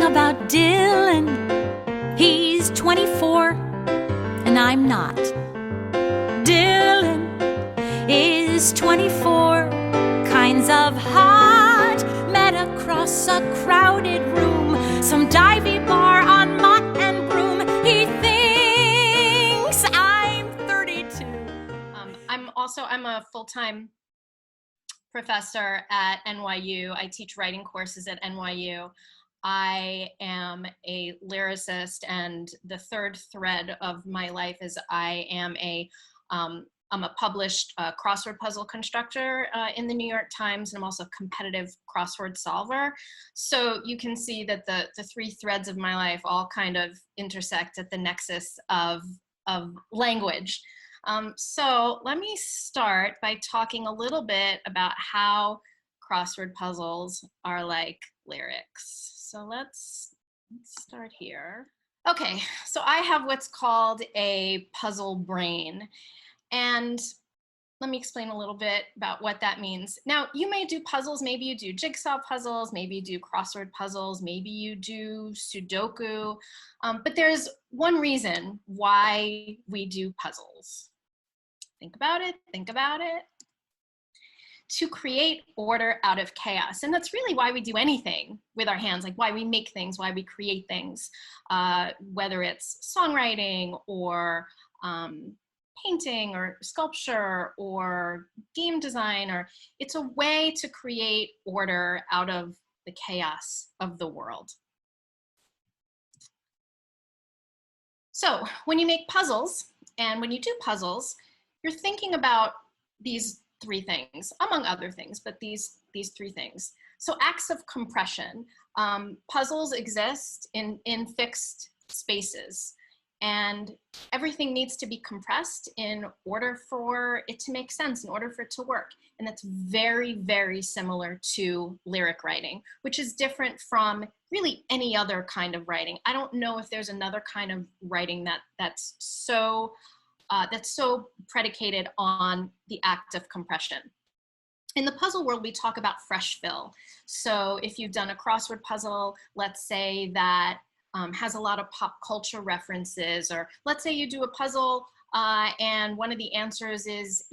about Dylan. He's 24 and I'm not. Dylan is 24, kinds of hot. Met across a crowded room, some divey bar on Mott and Broom. He thinks I'm 32. I'm a full-time professor at NYU. I teach writing courses at NYU. I am a lyricist, and the third thread of my life is I'm a published crossword puzzle constructor in the New York Times, and I'm also a competitive crossword solver. So you can see that the three threads of my life all kind of intersect at the nexus of language. So let me start by talking a little bit about how crossword puzzles are like lyrics. So let's start here. Okay, so I have what's called a puzzle brain. And let me explain a little bit about what that means. Now, you may do puzzles, maybe you do jigsaw puzzles, maybe you do crossword puzzles, maybe you do Sudoku, but there's one reason why we do puzzles. Think about it, think about it. To create order out of chaos. And that's really why we do anything with our hands, like why we make things, why we create things, whether it's songwriting or painting or sculpture or game design, or it's a way to create order out of the chaos of the world. So when you make puzzles, and when you do puzzles, you're thinking about these three things, among other things, but these three things. So acts of compression. Puzzles exist in fixed spaces, and everything needs to be compressed in order for it to make sense, in order for it to work. And that's very, very similar to lyric writing, which is different from really any other kind of writing. I don't know if there's another kind of writing that's so predicated on the act of compression. In the puzzle world, we talk about fresh fill. So if you've done a crossword puzzle, let's say that has a lot of pop culture references, or let's say you do a puzzle and one of the answers is,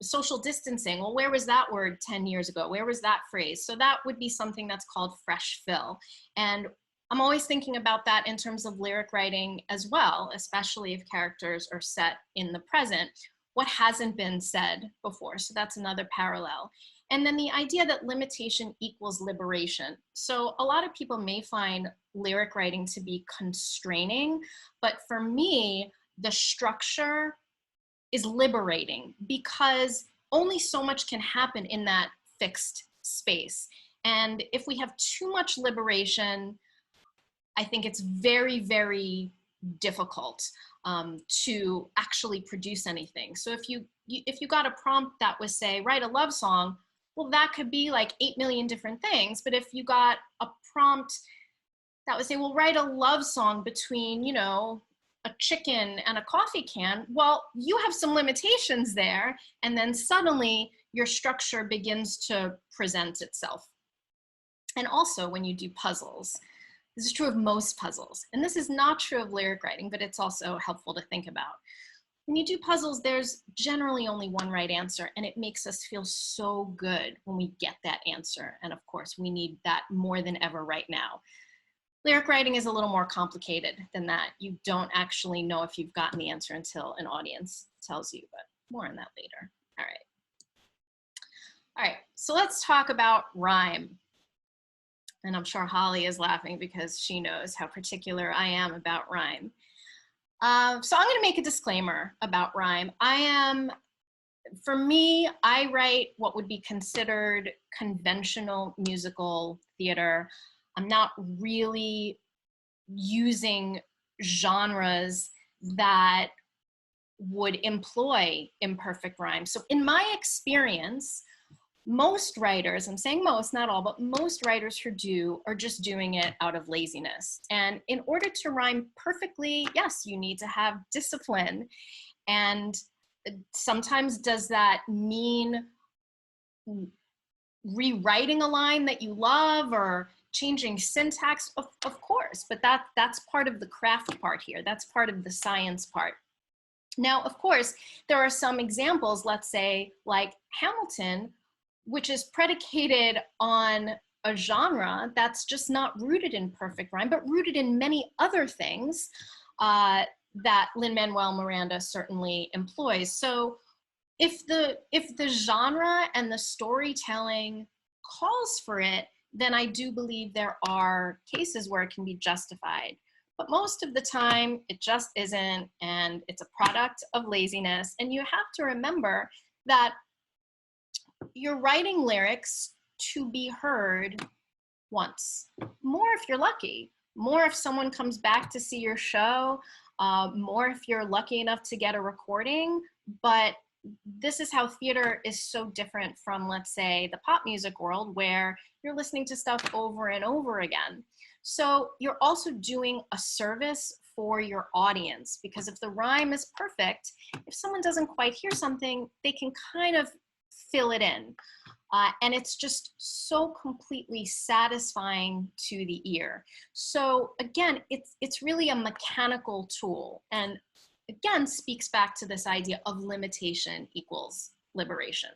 social distancing. Well, where was that word 10 years ago? Where was that phrase? So that would be something that's called fresh fill. And I'm always thinking about that in terms of lyric writing as well, especially if characters are set in the present. What hasn't been said before? So that's another parallel. And then the idea that limitation equals liberation. So a lot of people may find lyric writing to be constraining, but for me, the structure is liberating because only so much can happen in that fixed space. And if we have too much liberation, I think it's very, very difficult to actually produce anything. So if you got a prompt that was, say, write a love song, well, that could be like 8 million different things. But if you got a prompt that would say, well, write a love song between, a chicken and a coffee can, well, you have some limitations there. And then suddenly your structure begins to present itself. And also when you do puzzles, this is true of most puzzles, and this is not true of lyric writing, but it's also helpful to think about. When you do puzzles, there's generally only one right answer, and it makes us feel so good when we get that answer. And of course, we need that more than ever right now. Lyric writing is a little more complicated than that. You don't actually know if you've gotten the answer until an audience tells you, but more on that later. All right, so let's talk about rhyme. And I'm sure Holly is laughing because she knows how particular I am about rhyme. So I'm going to make a disclaimer about rhyme. For me, I write what would be considered conventional musical theater. I'm not really using genres that would employ imperfect rhyme. So in my experience, most writers, I'm saying most, not all, but most writers who do are just doing it out of laziness. And in order to rhyme perfectly, yes, you need to have discipline. And sometimes does that mean rewriting a line that you love, or changing syntax, of course, but that's part of the craft part here. That's part of the science part. Now, of course, there are some examples, let's say like Hamilton, which is predicated on a genre that's just not rooted in perfect rhyme, but rooted in many other things that Lin-Manuel Miranda certainly employs. So if the genre and the storytelling calls for it, then I do believe there are cases where it can be justified. But most of the time, it just isn't, and it's a product of laziness. And you have to remember that you're writing lyrics to be heard once. More if you're lucky. More if someone comes back to see your show. More if you're lucky enough to get a recording. But this is how theater is so different from, let's say, the pop music world, where you're listening to stuff over and over again. So you're also doing a service for your audience, because if the rhyme is perfect, if someone doesn't quite hear something, they can kind of fill it in. And it's just so completely satisfying to the ear. So again, it's really a mechanical tool, and again speaks back to this idea of limitation equals liberation.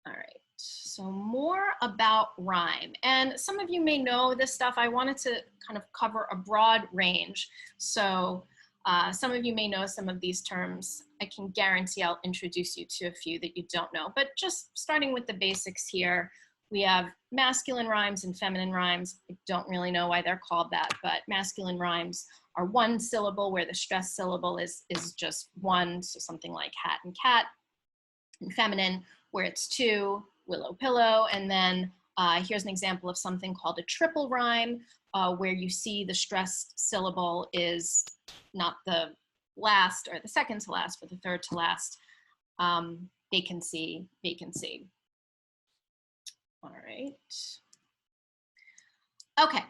All right, so more about rhyme. And some of you may know this stuff. I wanted to kind of cover a broad range. So some of you may know some of these terms. I can guarantee I'll introduce you to a few that you don't know, but just starting with the basics here, we have masculine rhymes and feminine rhymes. I don't really know why they're called that, but masculine rhymes are one syllable where the stressed syllable is just one, so something like hat and cat. And feminine, where it's two, willow, pillow. And then here's an example of something called a triple rhyme, where you see the stressed syllable is not the last or the second to last, but the third to last. Vacancy, vacancy. All right. Okay.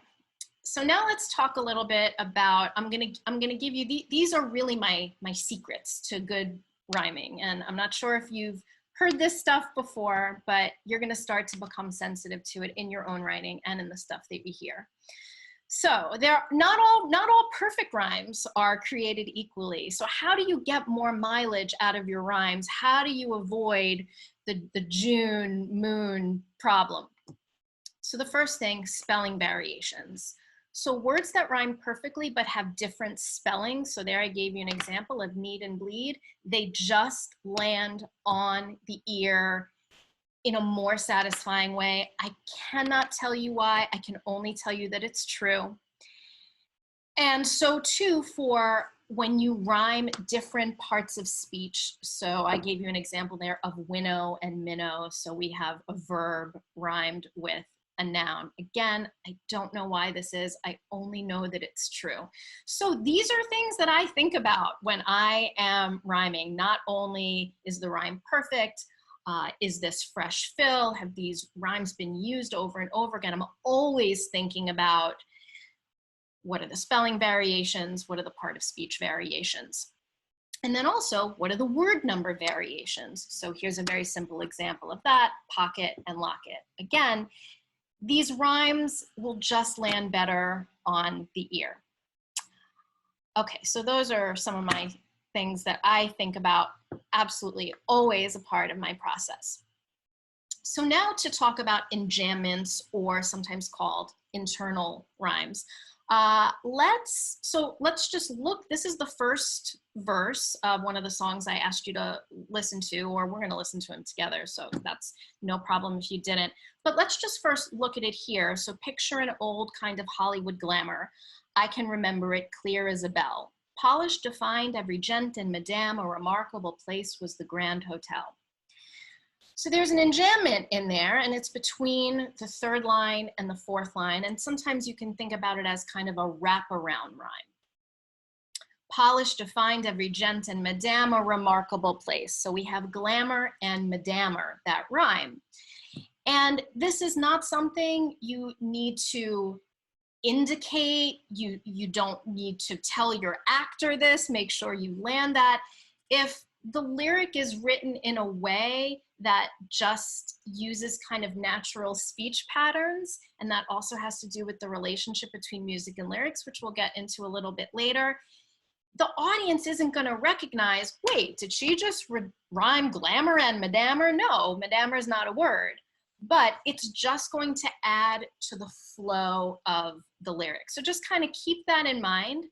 So now let's talk a little bit about, I'm gonna give you, these are really my secrets to good rhyming. And I'm not sure if you've heard this stuff before, but you're gonna start to become sensitive to it in your own writing and in the stuff that we hear. So not all perfect rhymes are created equally. So how do you get more mileage out of your rhymes? How do you avoid the June moon problem? So the first thing, spelling variations. So words that rhyme perfectly but have different spelling. So there I gave you an example of need and bleed. They just land on the ear in a more satisfying way. I cannot tell you why. I can only tell you that it's true. And so too for when you rhyme different parts of speech. So I gave you an example there of winnow and minnow. So we have a verb rhymed with a noun. Again, I don't know why this is. I only know that it's true. So these are things that I think about when I am rhyming. Not only is the rhyme perfect, is this fresh fill? Have these rhymes been used over and over again? I'm always thinking about what are the spelling variations? What are the part of speech variations? And then also, what are the word number variations? So here's a very simple example of that, pocket and locket. Again, these rhymes will just land better on the ear. Okay, so those are some of my things that I think about, absolutely always a part of my process. So now to talk about enjambments, or sometimes called internal rhymes. Let's just look, this is the first verse of one of the songs I asked you to listen to, or we're gonna listen to them together, so that's no problem if you didn't. But let's just first look at it here. So picture an old kind of Hollywood glamour. I can remember it clear as a bell. Polished, defined, every gent and madame, a remarkable place was the Grand Hotel. So there's an enjambment in there, and it's between the third line and the fourth line, and sometimes you can think about it as kind of a wraparound rhyme. Polished, defined, every gent and madame, a remarkable place. So we have glamour and madamer that rhyme. And this is not something you need to indicate, you don't need to tell your actor this, make sure you land that. If the lyric is written in a way that just uses kind of natural speech patterns, and that also has to do with the relationship between music and lyrics, which we'll get into a little bit later. The audience isn't going to recognize, wait, did she just rhyme glamour and madammer? No, madammer is not a word, but it's just going to add to the flow of the lyrics. So just kind of keep that in mind.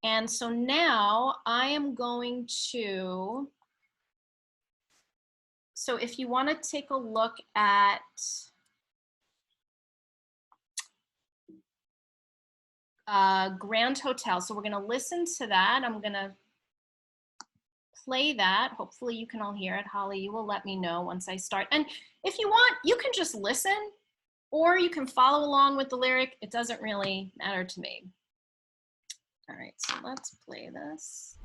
And so now I am going to, so if you want to take a look at Grand Hotel. So we're going to listen to that. I'm going to play that. Hopefully you can all hear it. Holly, you will let me know once I start. And if you want, you can just listen or you can follow along with the lyric. It doesn't really matter to me. All right, so let's play this.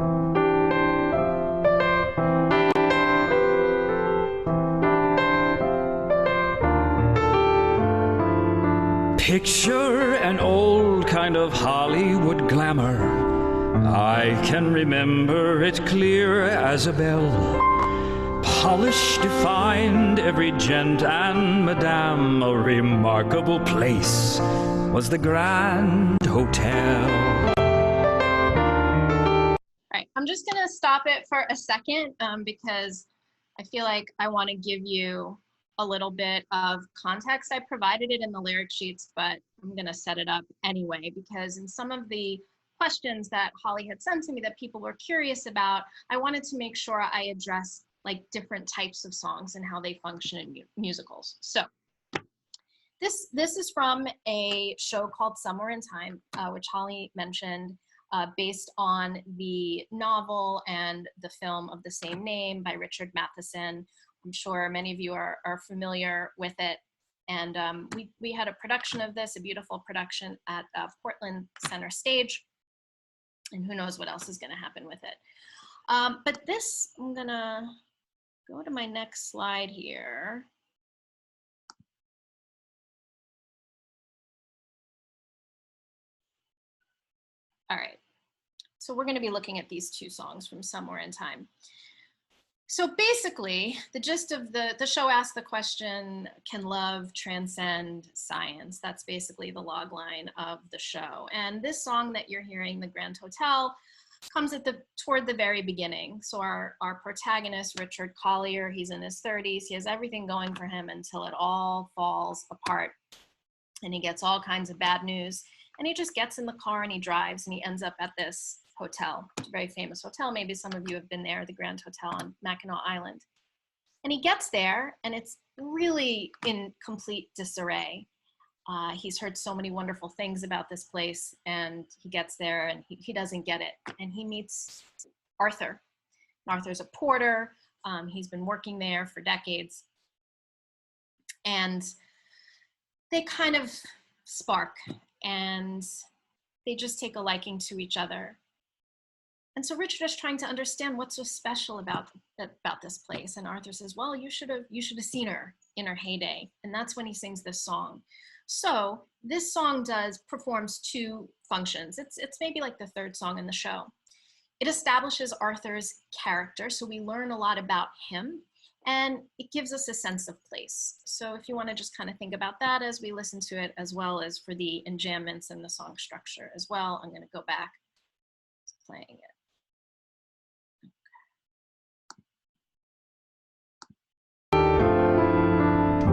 Picture an old kind of Hollywood glamour. I can remember it clear as a bell. Polished, defined, every gent and madame. A remarkable place was the Grand Hotel. All right, I'm just gonna stop it for a second because I feel like I want to give you a little bit of context. I provided it in the lyric sheets, but I'm gonna set it up anyway because in some of the questions that Holly had sent to me that people were curious about, I wanted to make sure I address like different types of songs and how they function in musicals. So this is from a show called Somewhere in Time, which Holly mentioned, based on the novel and the film of the same name by Richard Matheson. I'm sure many of you are familiar with it. And we had a production of this, a beautiful production at Portland Center Stage. And who knows what else is going to happen with it. But this, I'm going to go to my next slide here. All right. So we're going to be looking at these two songs from Somewhere in Time. So basically, the gist of the show asks the question, can love transcend science? That's basically the log line of the show. And this song that you're hearing, The Grand Hotel, comes at toward the very beginning. So our protagonist, Richard Collier, he's in his 30s. He has everything going for him until it all falls apart. And he gets all kinds of bad news. And he just gets in the car and he drives and he ends up at this hotel. It's a very famous hotel. Maybe some of you have been there, the Grand Hotel on Mackinac Island. And he gets there and it's really in complete disarray. He's heard so many wonderful things about this place and he gets there and he doesn't get it. And he meets Arthur. Arthur's a porter. He's been working there for decades. And they kind of spark and they just take a liking to each other. And so Richard is trying to understand what's so special about this place. And Arthur says, well, you should have seen her in her heyday. And that's when he sings this song. So this song performs two functions. It's maybe like the third song in the show. It establishes Arthur's character. So we learn a lot about him and it gives us a sense of place. So if you want to just kind of think about that as we listen to it, as well as for the enjambments and the song structure as well, I'm going to go back to playing it.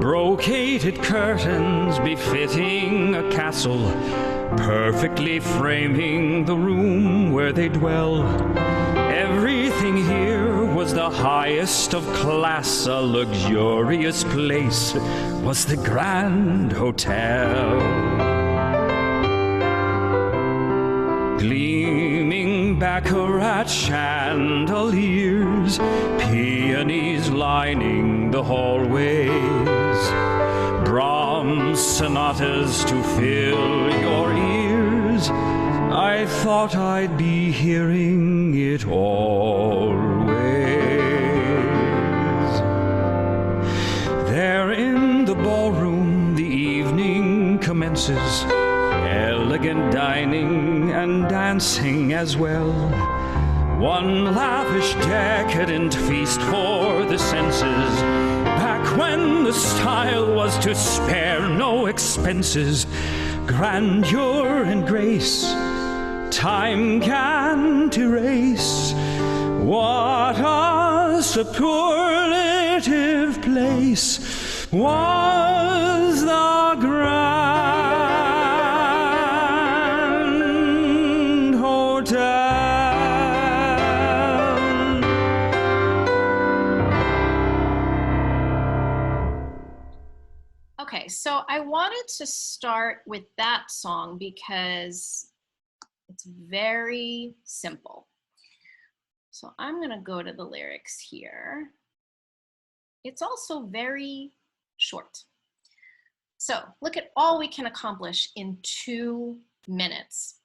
Brocaded curtains befitting a castle, perfectly framing the room where they dwell. Everything here was the highest of class, a luxurious place was the Grand Hotel. Gleaming baccarat chandeliers, peonies lining the hallways, Brahms sonatas to fill your ears. I thought I'd be hearing it always. There in the ballroom the evening commences, elegant dining and dancing as well. One lavish decadent feast for the senses, Back when the style was to spare no expenses, grandeur and grace, time can't erase. What a superlative place was the Grand Hotel. Okay, so I wanted to start with that song because it's very simple. So I'm going to go to the lyrics here. It's also very short. So look at all we can accomplish in 2 minutes.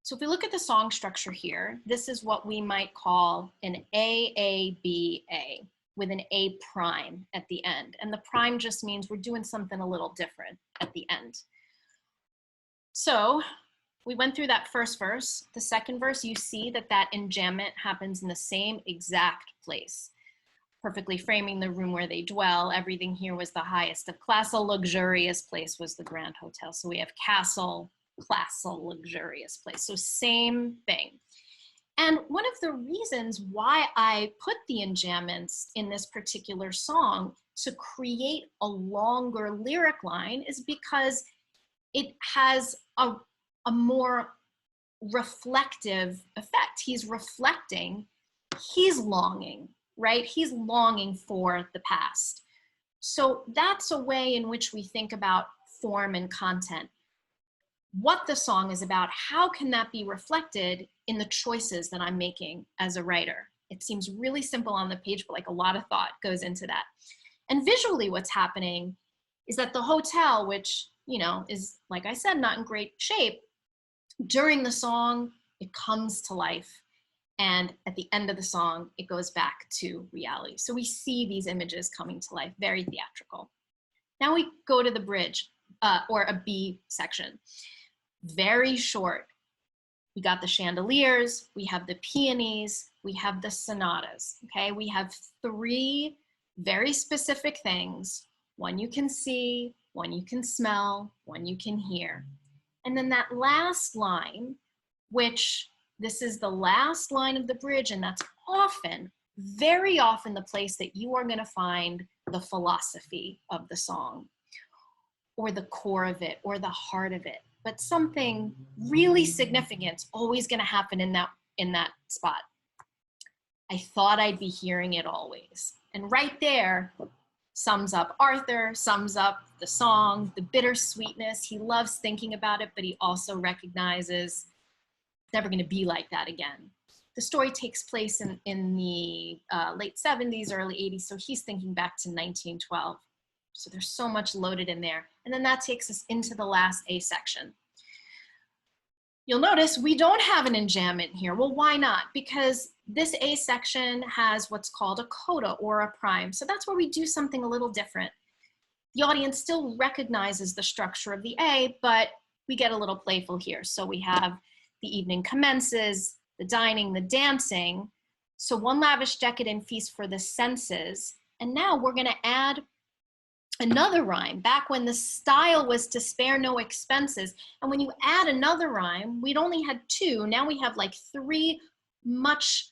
So if we look at the song structure here, this is what we might call an AABA with an A prime at the end. And the prime just means we're doing something a little different at the end. So we went through that first verse. The second verse, you see that that enjambment happens in the same exact place, perfectly framing the room where they dwell. Everything here was the highest of class. A luxurious place was the Grand Hotel. So we have castle, class, a luxurious place. So same thing. And one of the reasons why I put the enjambments in this particular song to create a longer lyric line is because it has a more reflective effect. He's reflecting, he's longing, right? He's longing for the past. So that's a way in which we think about form and content. What the song is about, how can that be reflected in the choices that I'm making as a writer? It seems really simple on the page, but like a lot of thought goes into that. And visually what's happening is that the hotel, which, you know, is, like I said, not in great shape, during the song, it comes to life. And at the end of the song, it goes back to reality. So we see these images coming to life, very theatrical. Now we go to the bridge, or a B section. Very short. We got the chandeliers, we have the peonies, we have the sonatas, okay? We have 3 very specific things. One you can see, one you can smell, one you can hear. And then that last line, which this is the last line of the bridge, and that's often, very often the place that you are gonna find the philosophy of the song, or the core of it, or the heart of it. But something really significant is always gonna happen in that spot. I thought I'd be hearing it always. And right there sums up Arthur, sums up the song, the bittersweetness. He loves thinking about it, but he also recognizes it's never gonna be like that again. The story takes place in the late 70s, early 80s, so he's thinking back to 1912. So there's so much loaded in there. And then that takes us into the last A section. You'll notice we don't have an enjambment here. Well, why not? Because this A section has what's called a coda or a prime. So that's where we do something a little different. The audience still recognizes the structure of the A, but we get a little playful here. So we have the evening commences, the dining, the dancing. So one lavish decadent feast for the senses. And now we're gonna add another rhyme, back when the style was to spare no expenses. And when you add another rhyme, we'd only had 2, now we have like 3 much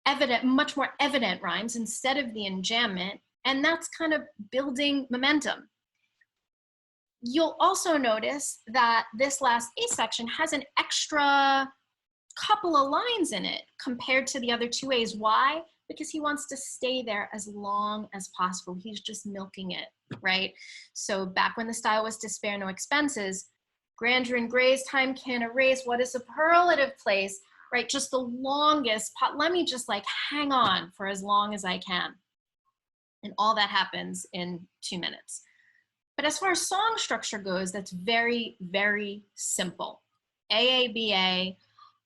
more evident rhymes instead of the enjambment, and that's kind of building momentum. You'll also notice that this last A section has an extra couple of lines in it compared to the other 2 A's. Why? Because he wants to stay there as long as possible. He's just milking it, right? So back when the style was to spare no expenses, grandeur and grace, time can erase, what a superlative place, right? Just the longest, let me just like hang on for as long as I can. And all that happens in 2 minutes. But as far as song structure goes, that's very, very simple. AABA,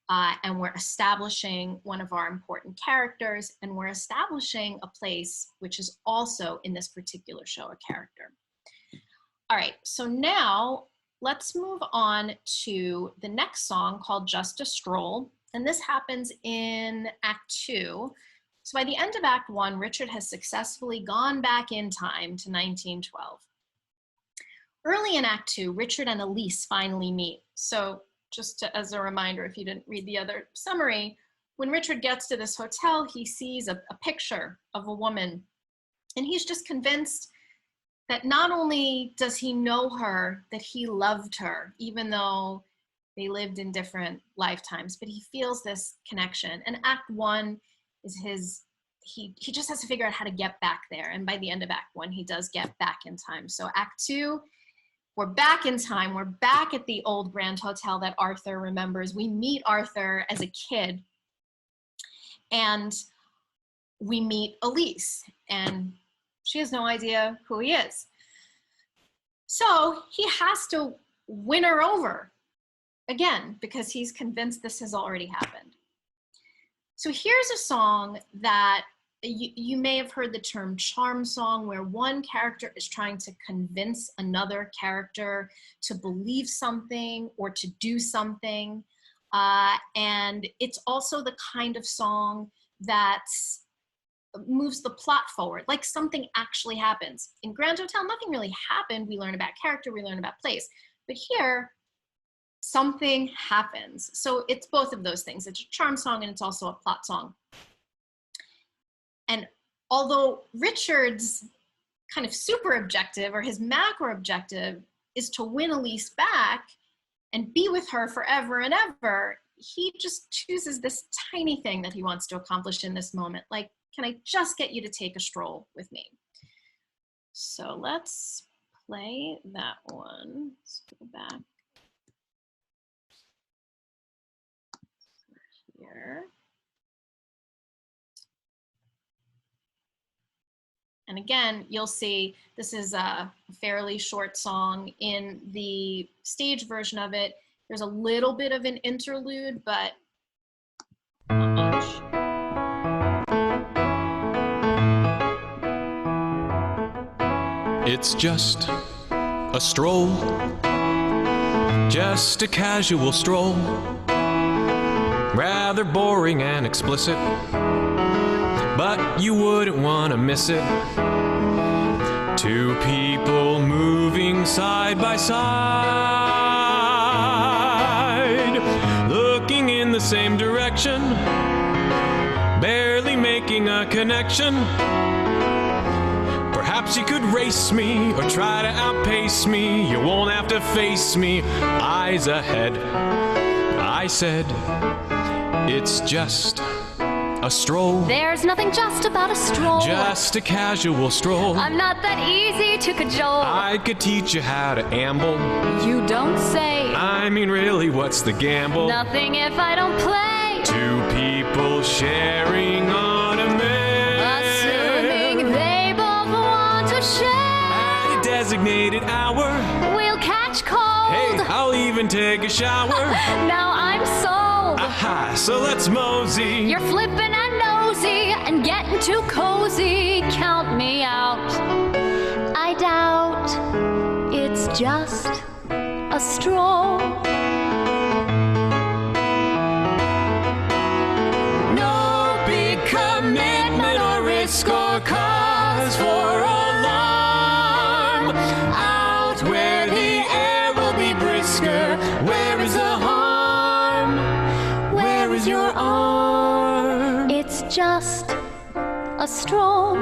and we're establishing one of our important characters, and we're establishing a place which is also in this particular show a character. All right, so now let's move on to the next song called Just a Stroll, and this happens in Act 2. So by the end of Act 1, Richard has successfully gone back in time to 1912. Early in Act 2, Richard and Elise finally meet. So just as a reminder, if you didn't read the other summary, when Richard gets to this hotel, he sees a picture of a woman, and he's just convinced that not only does he know her, that he loved her, even though they lived in different lifetimes, but he feels this connection. And Act 1 is he just has to figure out how to get back there. And by the end of Act 1, he does get back in time. So Act 2, we're back in time. We're back at the old Grand Hotel that Arthur remembers. We meet Arthur as a kid, and we meet Elise, and she has no idea who he is. So he has to win her over again, because he's convinced this has already happened. So here's a song that you may have heard the term charm song, where one character is trying to convince another character to believe something or to do something. And it's also the kind of song that moves the plot forward, like something actually happens. In Grand Hotel, nothing really happened. We learn about character, we learn about place. But here, something happens. So it's both of those things. It's a charm song and it's also a plot song. And although Richard's kind of super objective, or his macro objective, is to win Elise back and be with her forever and ever, he just chooses this tiny thing that he wants to accomplish in this moment. Like, can I just get you to take a stroll with me? So let's play that one. Let's go back here. And again, you'll see this is a fairly short song. In the stage version of it, there's a little bit of an interlude, but not much. It's just a stroll, just a casual stroll, rather boring and explicit, but you wouldn't want to miss it. Two people moving side by side, looking in the same direction, barely making a connection. Perhaps you could race me or try to outpace me. You won't have to face me, eyes ahead. I said, it's just a stroll. There's nothing just about a stroll. Just a casual stroll. I'm not that easy to cajole. I could teach you how to amble. You don't say. I mean, really, what's the gamble? Nothing if I don't play. Two people sharing on a mare, Assuming they both want to share. at a designated hour. We'll catch cold. Hey, I'll even take a shower. Now I'm sold. Aha, so let's mosey. You're flippin' and nosy and getting too cozy. Count me out. I doubt it's just a stroll. No big commitment or risk or cause for alarm. Out where the air will be brisker. Where is the harm? Where is your arm? It's just a stroll.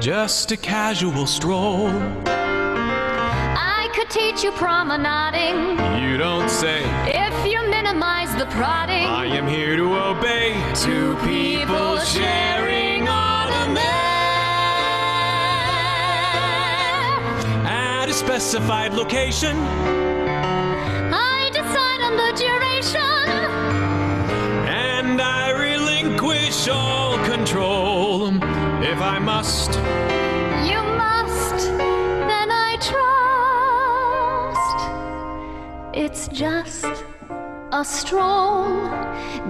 Just a casual stroll. I could teach you promenading You don't say. if you minimize the prodding. I am here to obey. Two people sharing on a mare. At a specified location, I decide on the duration. and I relinquish all control. If I must, You must, then I trust. It's just a stroll,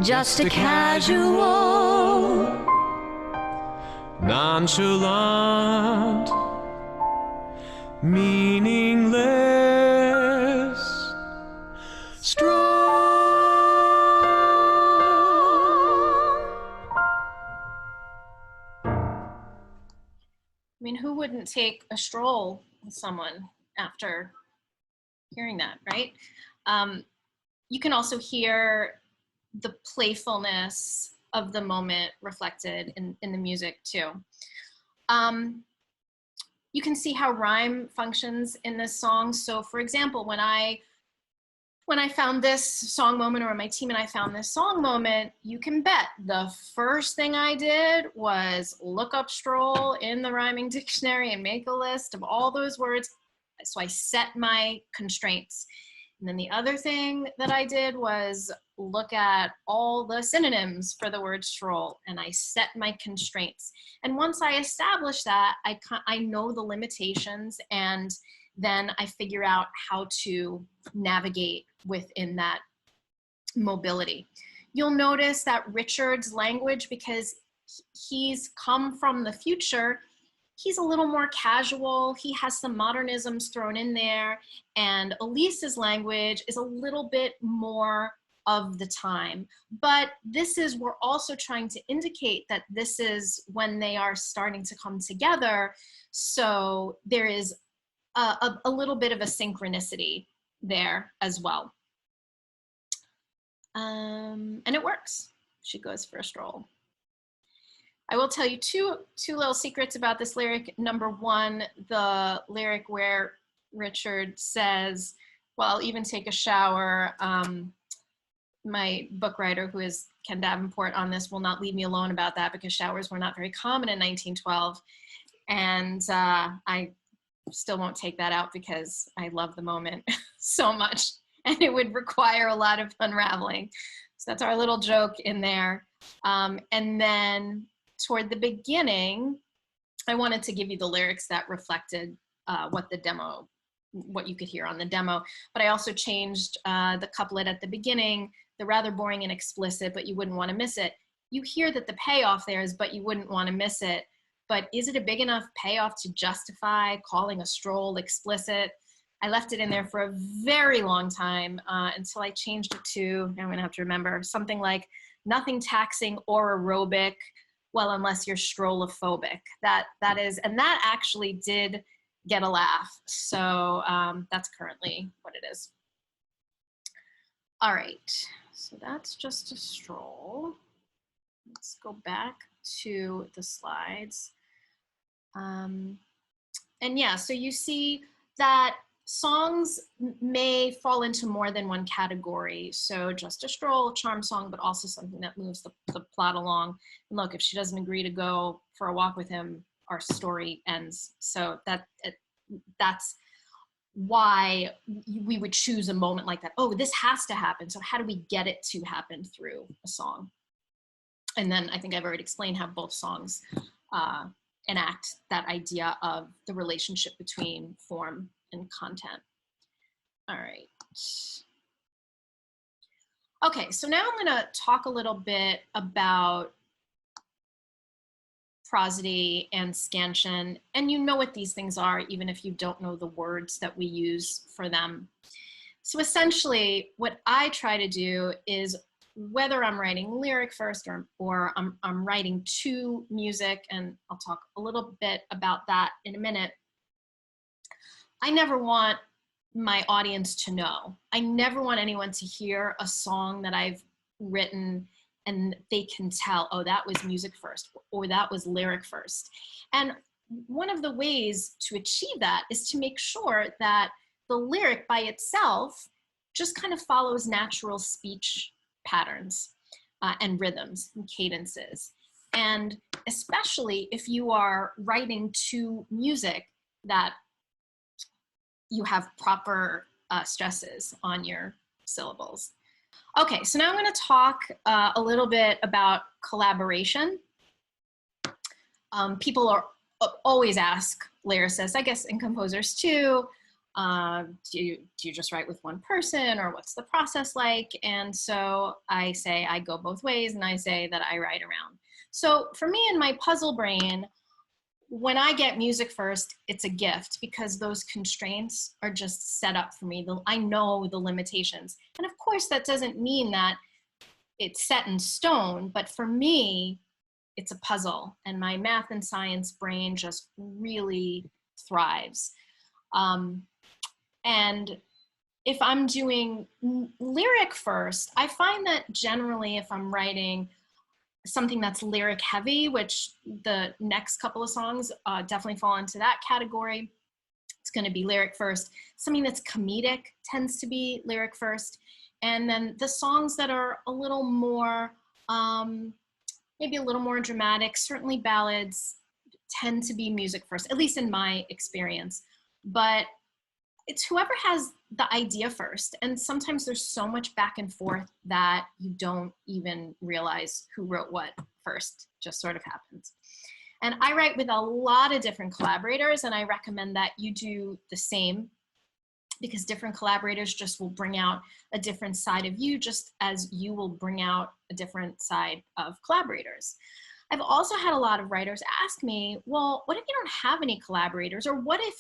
just a casual. nonchalant, meaningless stroll. wouldn't take a stroll with someone after hearing that, right? You can also hear the playfulness of the moment reflected in the music too. You can see how rhyme functions in this song. So for example, when I found this song moment, or my team and I found this song moment, you can bet the first thing I did was look up stroll in the rhyming dictionary and make a list of all those words. So I set my constraints. And then the other thing that I did was look at all the synonyms for the word stroll, and I set my constraints. And once I establish that, I know the limitations, and then I figure out how to navigate within that mobility. You'll notice that Richard's language, because he's come from the future, he's a little more casual. He has some modernisms thrown in there, and Elise's language is a little bit more of the time. But we're also trying to indicate that this is when they are starting to come together. So there is a little bit of a synchronicity there as well. And it works. She goes for a stroll. I will tell you two little secrets about this lyric. Number one, the lyric where Richard says, well, I'll even take a shower. My book writer, who is Ken Davenport on this, will not leave me alone about that, because showers were not very common in 1912. And I still won't take that out because I love the moment so much, and it would require a lot of unraveling. So that's our little joke in there. And then toward the beginning, I wanted to give you the lyrics that reflected what you could hear on the demo, but I also changed the couplet at the beginning, the rather boring and explicit, but you wouldn't want to miss it. You hear that the payoff there is, but you wouldn't want to miss it. But is it a big enough payoff to justify calling a stroll explicit? I left it in there for a very long time until I changed it to, I'm gonna have to remember, something like nothing taxing or aerobic, well, unless you're strollophobic. That is, and that actually did get a laugh. So that's currently what it is. All right, so that's just a stroll. Let's go back to the slides. And yeah, so you see that songs may fall into more than one category. So just a stroll, charm song, but also something that moves the plot along. And look, if she doesn't agree to go for a walk with him, our story ends. So that's why we would choose a moment like that. Oh, this has to happen. So how do we get it to happen through a song? And then I think I've already explained how both songs enact that idea of the relationship between form and content. All right. Okay, so now I'm gonna talk a little bit about prosody and scansion, and you know what these things are, even if you don't know the words that we use for them. So essentially, what I try to do is, whether I'm writing lyric first or I'm writing to music, and I'll talk a little bit about that in a minute, I never want my audience to know. I never want anyone to hear a song that I've written and they can tell, oh, that was music first, or that was lyric first. And one of the ways to achieve that is to make sure that the lyric by itself just kind of follows natural speech patterns and rhythms and cadences. And especially if you are writing to music, that you have proper stresses on your syllables. Okay, so now I'm going to talk a little bit about collaboration. People always ask lyricists, I guess, and composers too, do you just write with one person, or what's the process like? And so I say I go both ways, and I say that I write around. So for me, in my puzzle brain, when I get music first, it's a gift, because those constraints are just set up for me. I know the limitations. And of course, that doesn't mean that it's set in stone, but for me, it's a puzzle. And my math and science brain just really thrives. And if I'm doing lyric first, I find that generally if I'm writing something that's lyric heavy, which the next couple of songs definitely fall into that category, it's going to be lyric first. Something that's comedic tends to be lyric first. And then the songs that are a little more, maybe a little more dramatic, certainly ballads, tend to be music first, at least in my experience. But it's whoever has the idea first. And sometimes there's so much back and forth that you don't even realize who wrote what first, just sort of happens. And I write with a lot of different collaborators, and I recommend that you do the same, because different collaborators just will bring out a different side of you, just as you will bring out a different side of collaborators. I've also had a lot of writers ask me, well, what if you don't have any collaborators? Or what if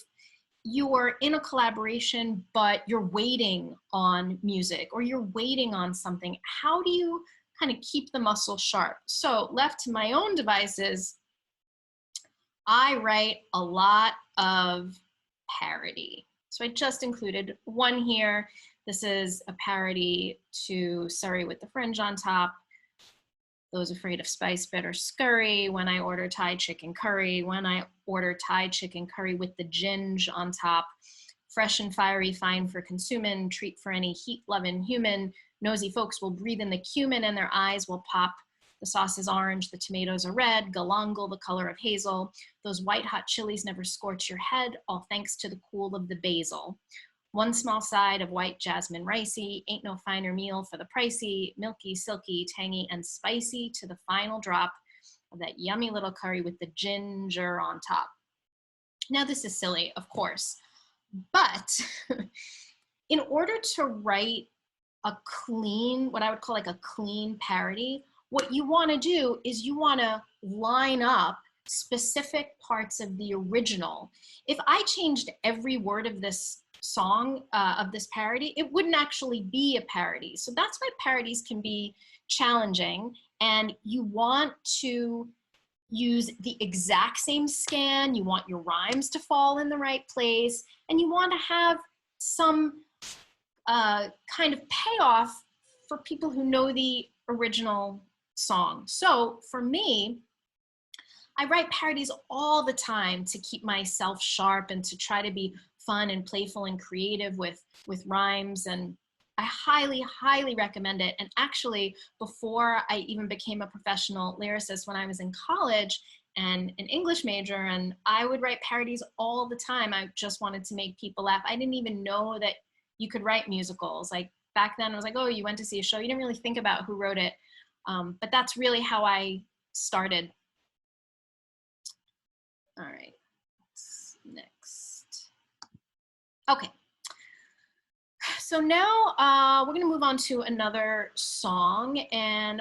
you're in a collaboration, but you're waiting on music, or you're waiting on something? How do you kind of keep the muscle sharp? So left to my own devices, I write a lot of parody. So I just included one here. This is a parody to Surrey with the Fringe on top. Those afraid of spice better scurry. When I order Thai chicken curry. When I order Thai chicken curry with the ginge on top. Fresh and fiery, fine for consuming. Treat for any heat-loving human. Nosy folks will breathe in the cumin and their eyes will pop. The sauce is orange, the tomatoes are red. Galangal, the color of hazel. Those white hot chilies never scorch your head, all thanks to the cool of the basil. One small side of white jasmine ricey, ain't no finer meal for the pricey, milky, silky, tangy, and spicy to the final drop of that yummy little curry with the ginger on top. Now this is silly, of course, but in order to write a clean, what I would call like a clean parody, what you want to do is you want to line up specific parts of the original. If I changed every word of this song, of this parody, it wouldn't actually be a parody. So that's why parodies can be challenging, and you want to use the exact same scan, you want your rhymes to fall in the right place, and you want to have some kind of payoff for people who know the original song. So for me, I write parodies all the time to keep myself sharp and to try to be fun and playful and creative with rhymes, and I highly, highly recommend it. And actually, before I even became a professional lyricist, when I was in college and an English major, and I would write parodies all the time. I just wanted to make people laugh. I didn't even know that you could write musicals. Like back then, I was like, oh, you went to see a show. You didn't really think about who wrote it. But that's really how I started. All right, next. Okay, so now we're gonna move on to another song, and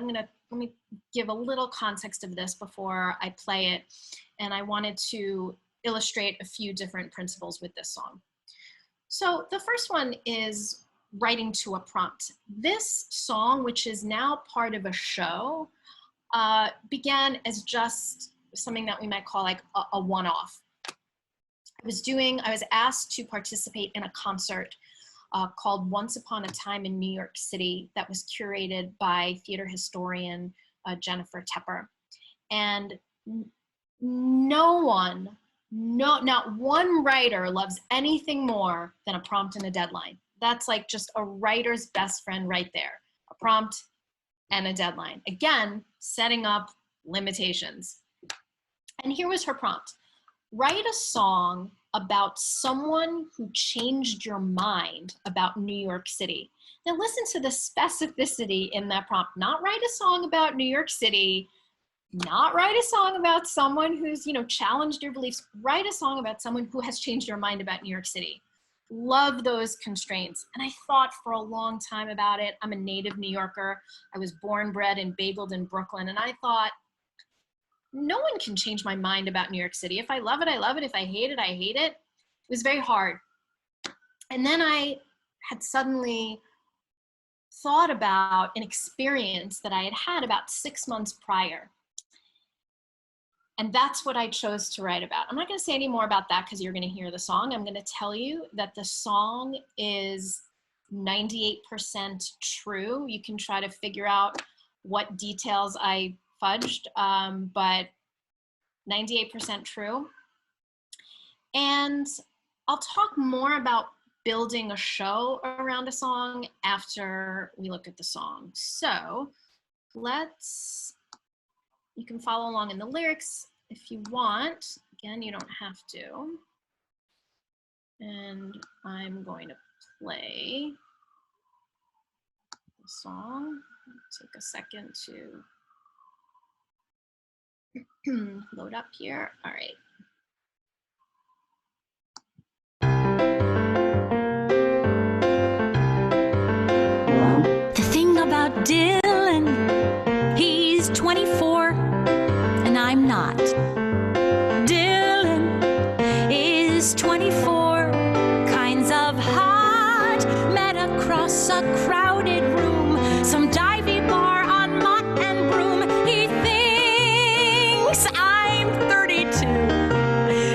let me give a little context of this before I play it. And I wanted to illustrate a few different principles with this song. So the first one is writing to a prompt. This song, which is now part of a show, began as just something that we might call like a one-off. I was asked to participate in a concert called Once Upon a Time in New York City that was curated by theater historian Jennifer Tepper. And not one writer loves anything more than a prompt and a deadline. That's like just a writer's best friend right there, a prompt and a deadline. Again, setting up limitations. And here was her prompt. Write a song about someone who changed your mind about New York City. Now listen to the specificity in that prompt. Not write a song about New York City, not write a song about someone who's, challenged your beliefs. Write a song about someone who has changed your mind about New York City. Love those constraints. And I thought for a long time about it. I'm a native New Yorker. I was born, bred, and bageled in Brooklyn. And I thought, no one can change my mind about New York City. If I love it, I love it. If I hate it, I hate it. It was very hard. And then I had suddenly thought about an experience that I had had about 6 months prior. And that's what I chose to write about. I'm not going to say any more about that because you're going to hear the song. I'm going to tell you that the song is 98% true. You can try to figure out what details I fudged, but 98% true. And I'll talk more about building a show around a song after we look at the song. So you can follow along in the lyrics if you want. Again, you don't have to. And I'm going to play the song. Take a second to load up here. All right. The thing about Dylan, he's 24 and I'm not. Dylan is 24, kinds of hot, met across a crowded room, some divey bar on Mott and Broom. He thinks I'm 32,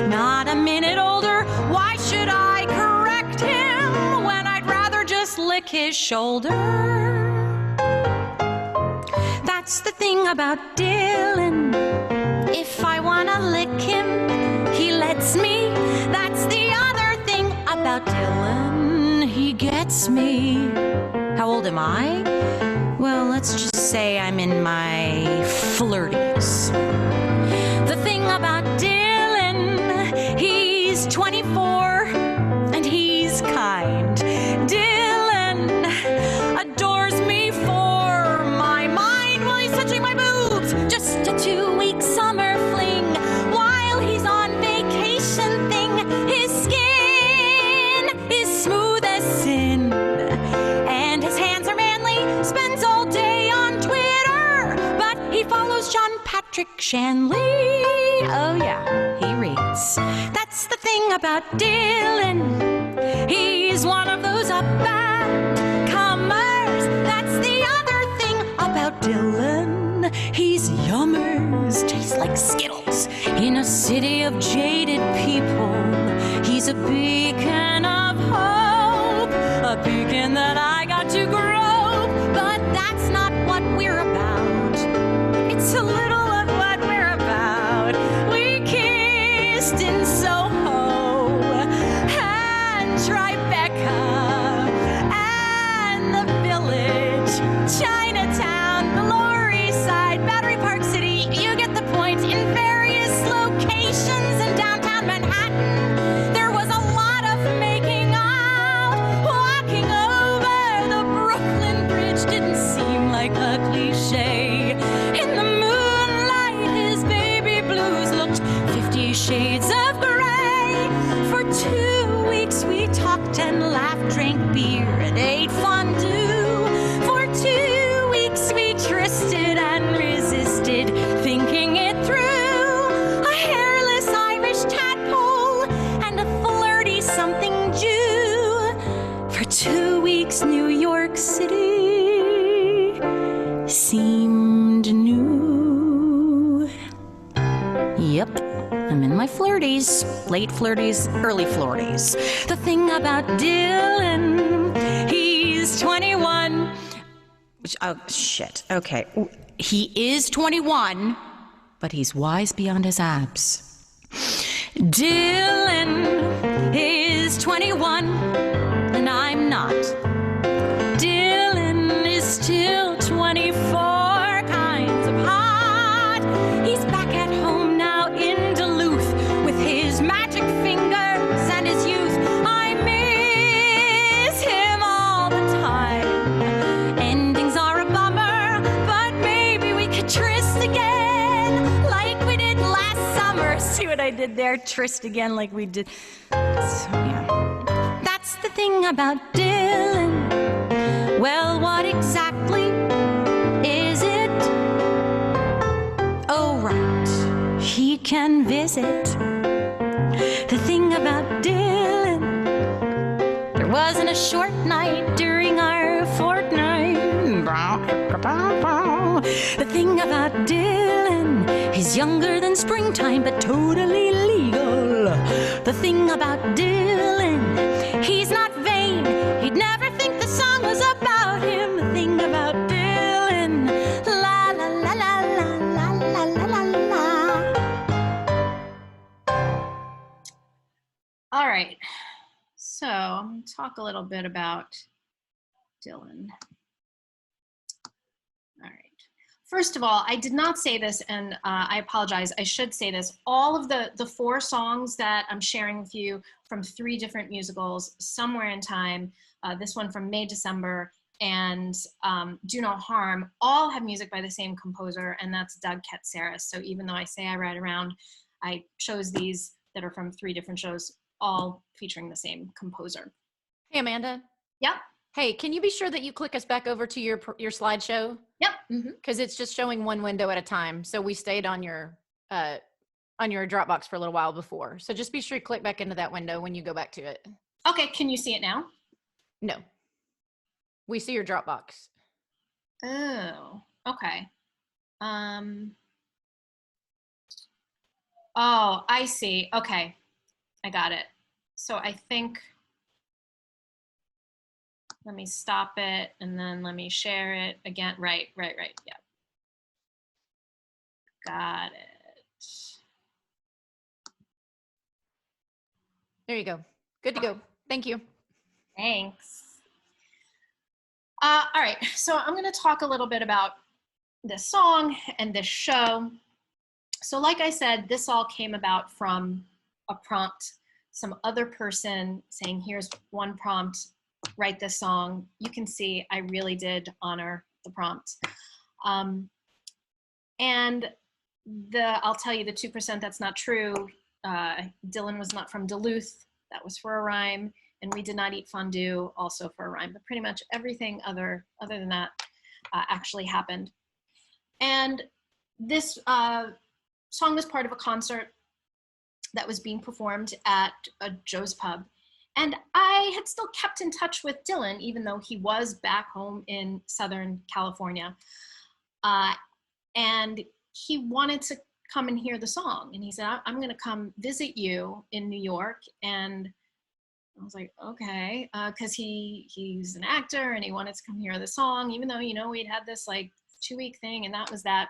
not a minute older. Why should I correct him when I'd rather just lick his shoulder? That's the thing about Dylan. If I wanna lick him, he lets me. That's the other thing about Dylan. He gets me. How old am I? Well, let's just say I'm in my 30s. The thing about Dylan, he's 24 and he's kind. Dylan adores me for my mind while he's touching my boobs. Just a 2-week summer fling while he's on vacation thing. His skin is smooth as sin and his hands are manly. Spends all day on Twitter, but he follows John Patrick Shanley. Oh yeah, he reads. That's the thing about Dylan. He's one of those up-and-comers. That's the other thing about Dylan. He's yummers, tastes like Skittles. In a city of jaded people, he's a beacon of hope, a beacon that I got to grope. But that's not what we're about. It's a little of what we're about. We kissed in Soho and Tribeca and the Village, Chinatown, the Lower East Side, Battery Park City. You get the point. In various locations in downtown Manhattan, there was a lot of making out. Walking over the Brooklyn Bridge didn't seem like a cliche. In the moonlight, his baby blues looked 50 shades of gray. For 2 weeks we talked and laughed, drank beer and ate fondue. For 2 weeks we trysted and resisted, thinking it through. A hairless Irish tadpole and a flirty-something Jew. For 2 weeks New York City seemed new. Yep, I'm in my 40s, late 40s, early 40s. The thing about Dylan, he's 21. Oh, shit, okay. He is 21, but he's wise beyond his abs. Dylan is 21, and I'm not. Dylan is still 24, kinds of hot. He's back at home now in Duluth with his magic fingers and his youth. I miss him all the time. Endings are a bummer, but maybe we could tryst again like we did last summer. See what I did there? Tryst again like we did. So, yeah. That's the thing about Dylan. Well, what exactly is it? Oh, right, he can visit. The thing about Dylan, there wasn't a short night during our fortnight. The thing about Dylan, He's younger than springtime, but totally legal. The thing about Dylan, he's not vain. He'd never think the song was about him. The thing about Dylan, la la la la la la la la la. All right, so I'm going to talk a little bit about Dylan. All right. First of all, I did not say this, and I apologize. I should say this. All of the 4 songs that I'm sharing with you from 3 different musicals, Somewhere in Time, this one from May, December, and Do No Harm, all have music by the same composer, and that's Doug Katsaris. So even though I say I ride around, I chose these that are from 3 different shows, all featuring the same composer. Hey, Amanda. Yep. Hey, can you be sure that you click us back over to your slideshow? Yep. Because it's just showing one window at a time. So we stayed on your Dropbox for a little while before. So just be sure you click back into that window when you go back to it. Okay, can you see it now? No. We see your Dropbox. Oh, okay. Oh, I see. Okay, I got it. So I think, let me stop it and then let me share it again. Right. Yeah. Got it. There you go. Good to go. Thank you. Thanks. All right, so I'm going to talk a little bit about this song and this show. So like I said, this all came about from a prompt, some other person saying, here's one prompt, write this song. You can see I really did honor the prompt. And I'll tell you the 2% that's not true. Dylan was not from Duluth. That was for a rhyme. And we did not eat fondue, also for a rhyme. But pretty much everything other than that actually happened. And this song was part of a concert that was being performed at Joe's Pub. And I had still kept in touch with Dylan, even though he was back home in Southern California. And he wanted to come and hear the song. And he said, I'm going to come visit you in New York. And I was like, okay, because he's an actor and he wanted to come hear the song, even though, you know, we'd had this like 2-week thing and that was that.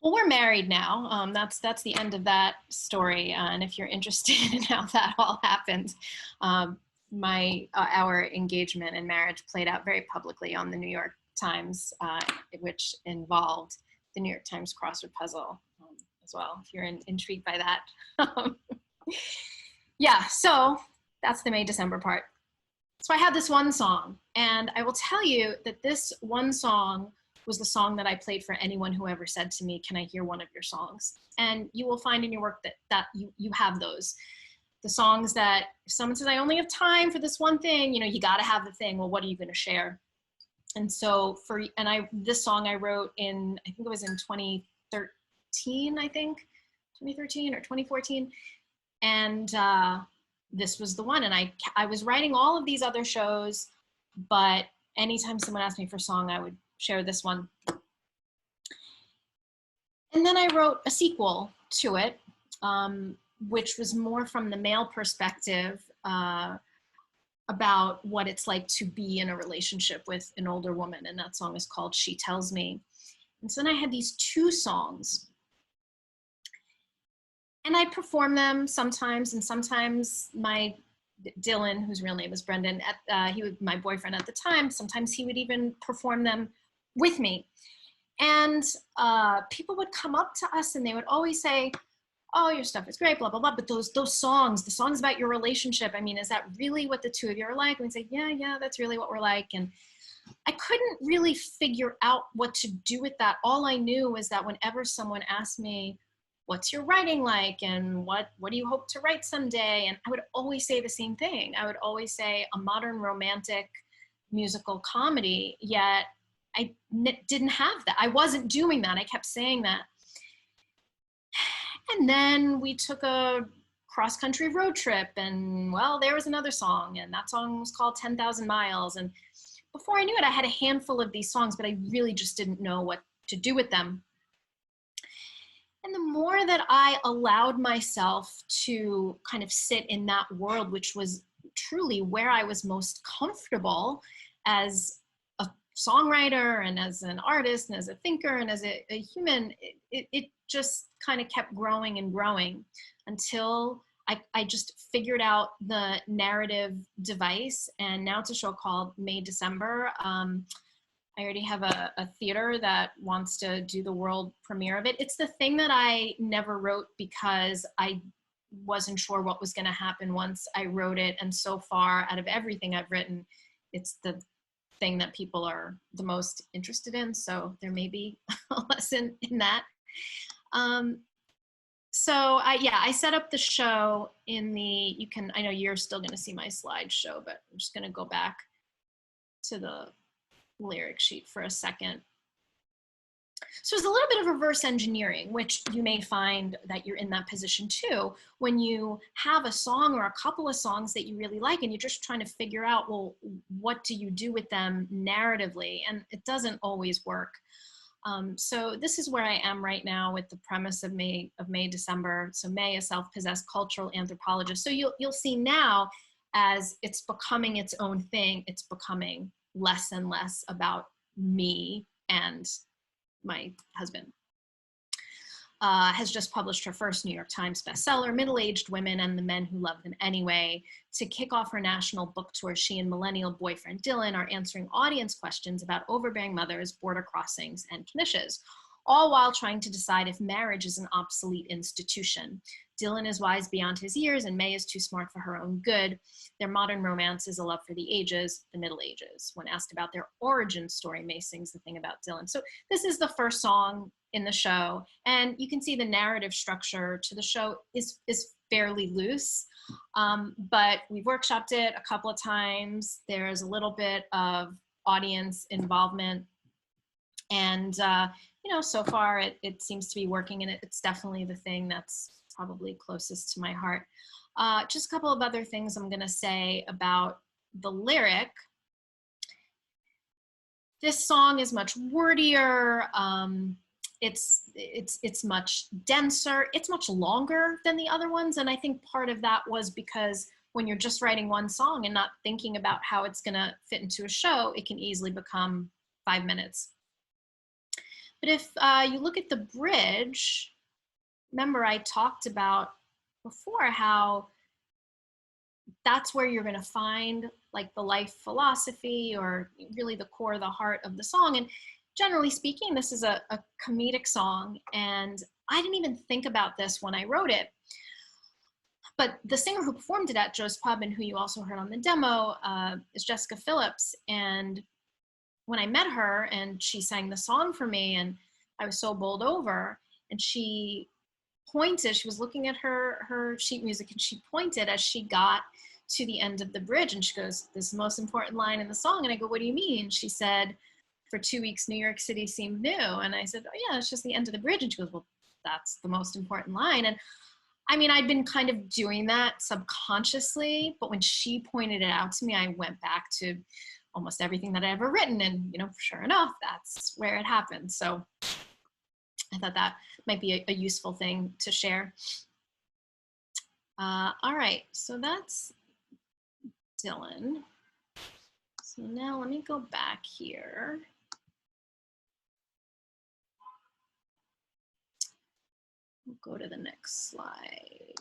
Well, we're married now. That's the end of that story. And if you're interested in how that all happened, our engagement and marriage played out very publicly on the New York Times, which involved the New York Times crossword puzzle as well, if you're intrigued by that. Yeah, so that's the May, December part. So I had this one song, and I will tell you that this one song was the song that I played for anyone who ever said to me, can I hear one of your songs? And you will find in your work that you have those. The songs that if someone says, I only have time for this one thing, you know, you got to have the thing. Well, what are you going to share? And so this song I wrote in, I think it was in 2013, 2013 or 2014. And this was the one. And I was writing all of these other shows, but anytime someone asked me for a song, I would share this one. And then I wrote a sequel to it, which was more from the male perspective, about what it's like to be in a relationship with an older woman. And that song is called She Tells Me. And so then I had these 2 songs. And I'd perform them sometimes, and sometimes my Dylan, whose real name is Brendan, he was my boyfriend at the time, sometimes he would even perform them with me. And people would come up to us and they would always say, oh, your stuff is great, blah, blah, blah. But those songs, the songs about your relationship, I mean, is that really what the 2 of you are like? And we'd say, yeah, that's really what we're like. And I couldn't really figure out what to do with that. All I knew was that whenever someone asked me, what's your writing like? And what do you hope to write someday? And I would always say the same thing. I would always say a modern romantic musical comedy, yet I didn't have that. I wasn't doing that. I kept saying that. And then we took a cross-country road trip, and well, there was another song, and that song was called 10,000 Miles. And before I knew it, I had a handful of these songs, but I really just didn't know what to do with them. And the more that I allowed myself to kind of sit in that world, which was truly where I was most comfortable as a songwriter and as an artist and as a thinker and as a human, it just kind of kept growing and growing until I just figured out the narrative device. And now it's a show called May December. I already have a theater that wants to do the world premiere of it. It's the thing that I never wrote because I wasn't sure what was going to happen once I wrote it. And so far, out of everything I've written, it's the thing that people are the most interested in. So there may be a lesson in that. So I set up the show in the, I know you're still going to see my slideshow, but I'm just going to go back to the lyric sheet for a second. So it's a little bit of reverse engineering, which you may find that you're in that position too, when you have a song or a couple of songs that you really like and you're just trying to figure out, well, what do you do with them narratively? And it doesn't always work. So this is where I am right now with the premise of May, December. So May, a self-possessed cultural anthropologist. So you'll see now as it's becoming its own thing, it's becoming less and less about me and my husband. Has just published her first New York Times bestseller, Middle-Aged Women and the Men Who Love Them Anyway. To kick off her national book tour, she and millennial boyfriend Dylan are answering audience questions about overbearing mothers, border crossings, and knishes, all while trying to decide if marriage is an obsolete institution. Dylan is wise beyond his years, and May is too smart for her own good. Their modern romance is a love for the ages, the Middle Ages. When asked about their origin story, May sings the thing about Dylan. So this is the first song in the show, and you can see the narrative structure to the show is fairly loose, but we've workshopped it a couple of times. There's a little bit of audience involvement, and so far it seems to be working, and it's definitely the thing that's probably closest to my heart. Just a couple of other things I'm gonna say about the lyric. This song is much wordier. It's much denser. It's much longer than the other ones. And I think part of that was because when you're just writing one song and not thinking about how it's gonna fit into a show, it can easily become 5 minutes. But if you look at the bridge, remember I talked about before how that's where you're gonna find like the life philosophy or really the core, the heart of the song. And generally speaking, this is a comedic song, and I didn't even think about this when I wrote it. But the singer who performed it at Joe's Pub and who you also heard on the demo is Jessica Phillips. And when I met her and she sang the song for me, and I was so bowled over, and she pointed, she was looking at her sheet music, and she pointed as she got to the end of the bridge, and she goes, "This is the most important line in the song." And I go, "What do you mean?" She said, "For 2 weeks, New York City seemed new." And I said, "Oh yeah, it's just the end of the bridge." And she goes, "Well, that's the most important line." And I mean, I'd been kind of doing that subconsciously, but when she pointed it out to me, I went back to almost everything that I ever written. And, sure enough, that's where it happened. So I thought that might be a useful thing to share. All right, so that's Dylan. So now let me go back here. We'll go to the next slide.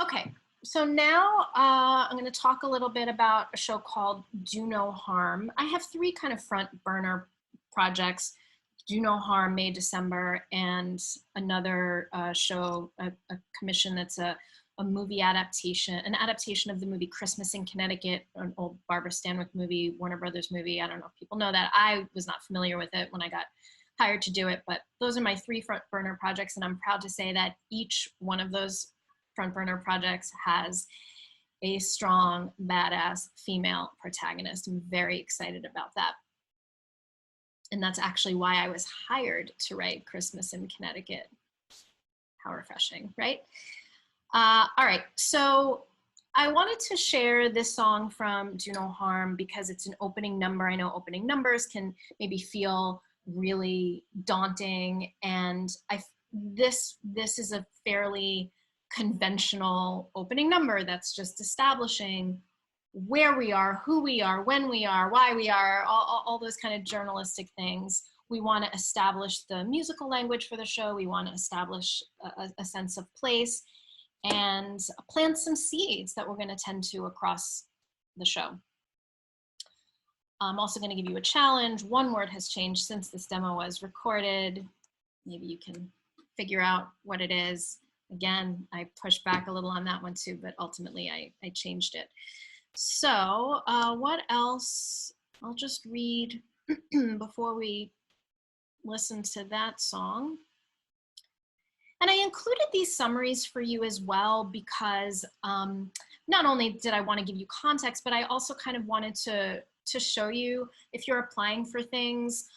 Okay, so now I'm going to talk a little bit about a show called Do No Harm. I have 3 kind of front burner projects: Do No Harm, May, December, and another show, a commission that's a movie adaptation, an adaptation of the movie Christmas in Connecticut, an old Barbara Stanwyck movie, Warner Brothers movie. I don't know if people know that. I was not familiar with it when I got hired to do it, but those are my 3 front burner projects, and I'm proud to say that each one of those front burner projects has a strong, badass female protagonist. I'm very excited about that. And that's actually why I was hired to write Christmas in Connecticut. How refreshing, right? All right, so I wanted to share this song from Do No Harm because it's an opening number. I know opening numbers can maybe feel really daunting, and this is a fairly conventional opening number that's just establishing where we are, who we are, when we are, why we are, all those kind of journalistic things. We want to establish the musical language for the show. We want to establish a sense of place and plant some seeds that we're going to tend to across the show. I'm also going to give you a challenge. One word has changed since this demo was recorded. Maybe you can figure out what it is. Again, I pushed back a little on that one too, but ultimately I changed it. So what else? I'll just read before we listen to that song. And I included these summaries for you as well because not only did I want to give you context, but I also kind of wanted to show you if you're applying for things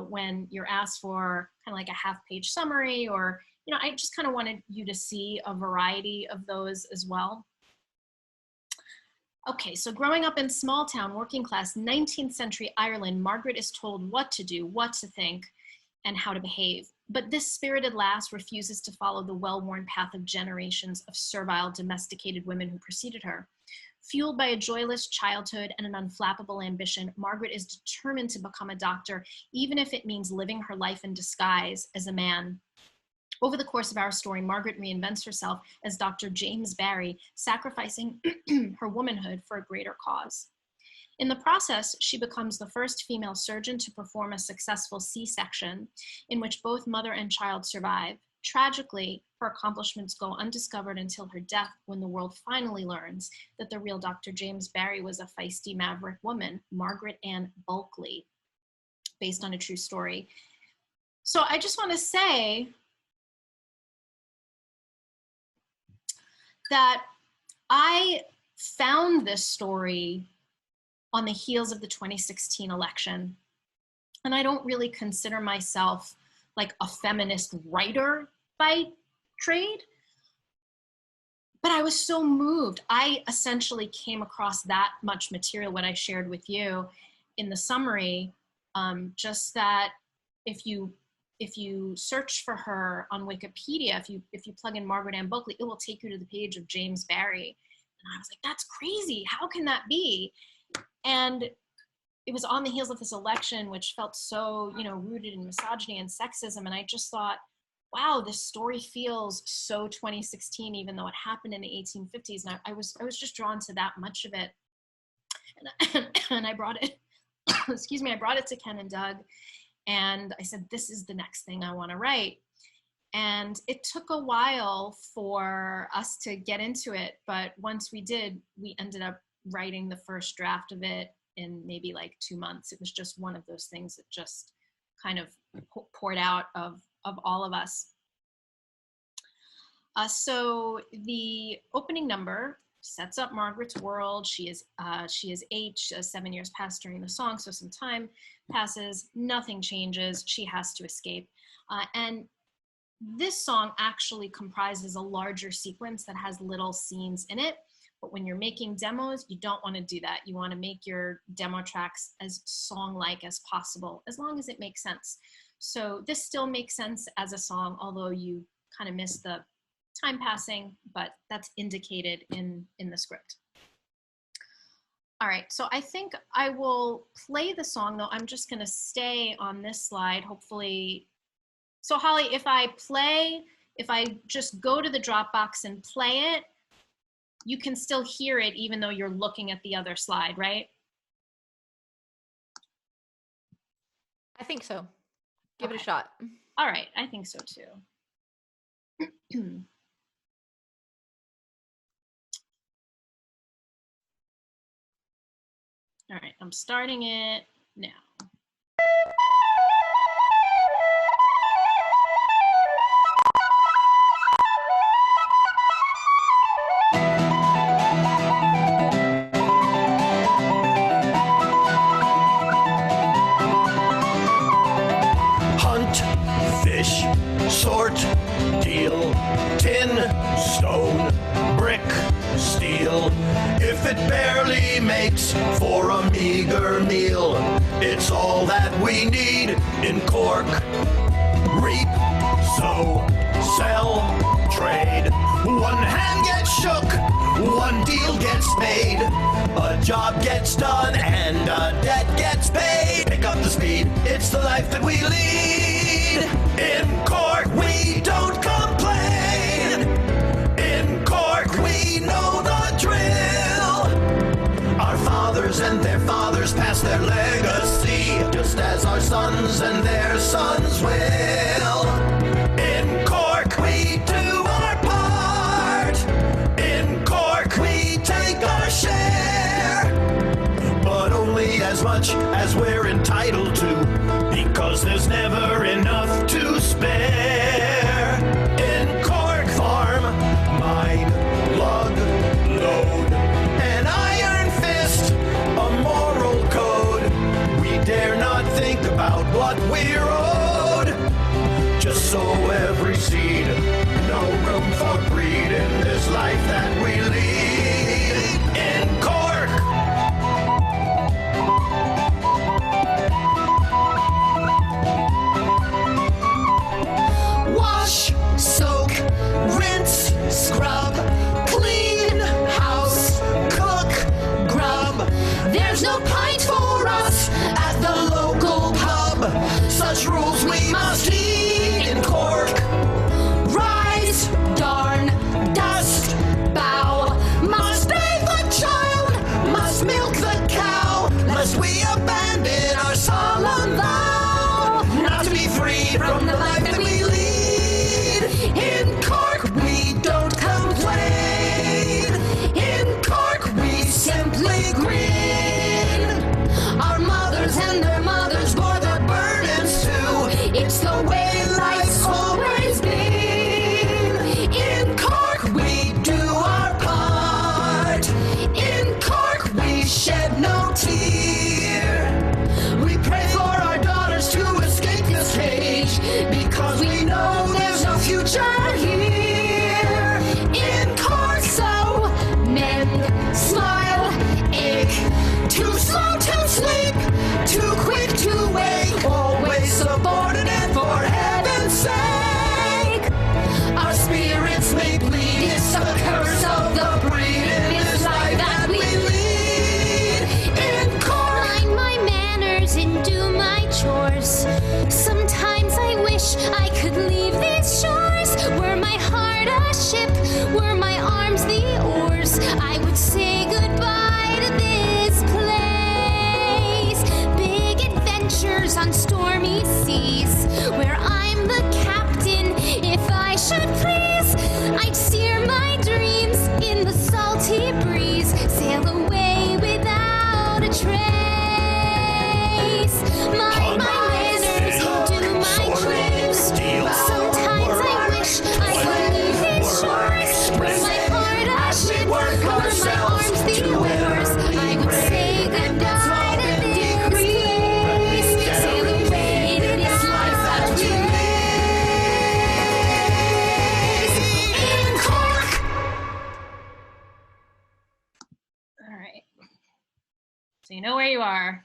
when you're asked for kind of like a half-page summary, or, you know, I just kind of wanted you to see a variety of those as well. Okay, so growing up in small town, working class, 19th century Ireland, Margaret is told what to do, what to think, and how to behave. But this spirited lass refuses to follow the well-worn path of generations of servile, domesticated women who preceded her. Fueled by a joyless childhood and an unflappable ambition, Margaret is determined to become a doctor, even if it means living her life in disguise as a man. Over the course of our story, Margaret reinvents herself as Dr. James Barry, sacrificing her womanhood for a greater cause. In the process, she becomes the first female surgeon to perform a successful C-section in which both mother and child survive. Tragically, her accomplishments go undiscovered until her death, when the world finally learns that the real Dr. James Barry was a feisty maverick woman, Margaret Ann Bulkley, based on a true story. So I just want to say that I found this story on the heels of the 2016 election. And I don't really consider myself like a feminist writer by trade, but I was so moved. I essentially came across that much material, what I shared with you in the summary, just that if you search for her on Wikipedia, if you plug in Margaret Ann Bulkley, it will take you to the page of James Barry. And I was like, that's crazy. How can that be? And it was on the heels of this election, which felt so, you know, rooted in misogyny and sexism. And I just thought, wow, this story feels so 2016, even though it happened in the 1850s. And I was just drawn to that much of it. And I brought it, excuse me, I brought it to Ken and Doug. And I said, this is the next thing I want to write. And it took a while for us to get into it. But once we did, we ended up writing the first draft of it in maybe like 2 months. It was just one of those things that just kind of poured out of all of us. So the opening number sets up Margaret's world. She is 8, 7 years passed during the song, so some time passes, nothing changes, she has to escape. And this song actually comprises a larger sequence that has little scenes in it. But when you're making demos, you don't want to do that. You want to make your demo tracks as song-like as possible, as long as it makes sense. So this still makes sense as a song, although you kind of miss the time passing, but that's indicated in the script. All right, so I think I will play the song, though I'm just going to stay on this slide, hopefully. So Holly, if I just go to the Dropbox and play it, you can still hear it even though you're looking at the other slide, right? I think so. Give it a Okay. shot. All right, I think so too. All right, I'm starting it now. Hunt, fish, sort, deal, tin, stone, brick, steel. steel. If it barely makes for a meager meal, it's all that we need in Cork. Reap, sow, sell, trade. One hand gets shook, one deal gets made. A job gets done and a debt gets paid. Pick up the speed, it's the life that we lead. In Cork we don't complain. In Cork we know the drill. Our fathers and their fathers pass their legacy, just as our sons and their sons will. In Cork we do our part. In Cork we take our share, but only as much as we're entitled to, because there's never enough to spare. In Cork, farm, mine, lug, load, an iron fist, a moral code. We dare not think about what we're owed. Just sow every seed, no room for greed in this life that we lead. In Cork. Wash, soak, rinse, scrub, clean house, cook, grub. There's no pint for us at the local pub. Such rules we must heed in Cork. Rise, darn, dust, bow. Must bathe the child, must milk the cow, lest we abandon our solemn vow not to be freed from the life that we lead. In Cork we don't complain. In Cork we simply grin. Our mothers and their mothers bore their burdens too. It's the way life's always been. In Cork we do our part. In Cork we shed no tear. We pray for our daughters to escape this cage, because we know there's no future here. In Cork, so mend, smile, ache. Too slow to sleep, too quick to wake. Always subordinate for heaven's sake. Our spirits may bleed, it's the curse of the breed in this life that we lead. In Cork. Mind my manners and do my chores. Sometimes I wish I could leave these shores. Were my heart a ship, were my arms the oars, I would say goodbye to this place. Big adventures on stormy seas, where I'm the captain if I should please. I'd steer my dreams in the salty breeze, sail away without a trace. Mind my manners and do my chores. Sometimes I wish I could leave these shores. Were my heart a ship, were my arms the oars, I would say goodbye to this place. Sail away to this life that we live. In Cork. All right. So you know where you are.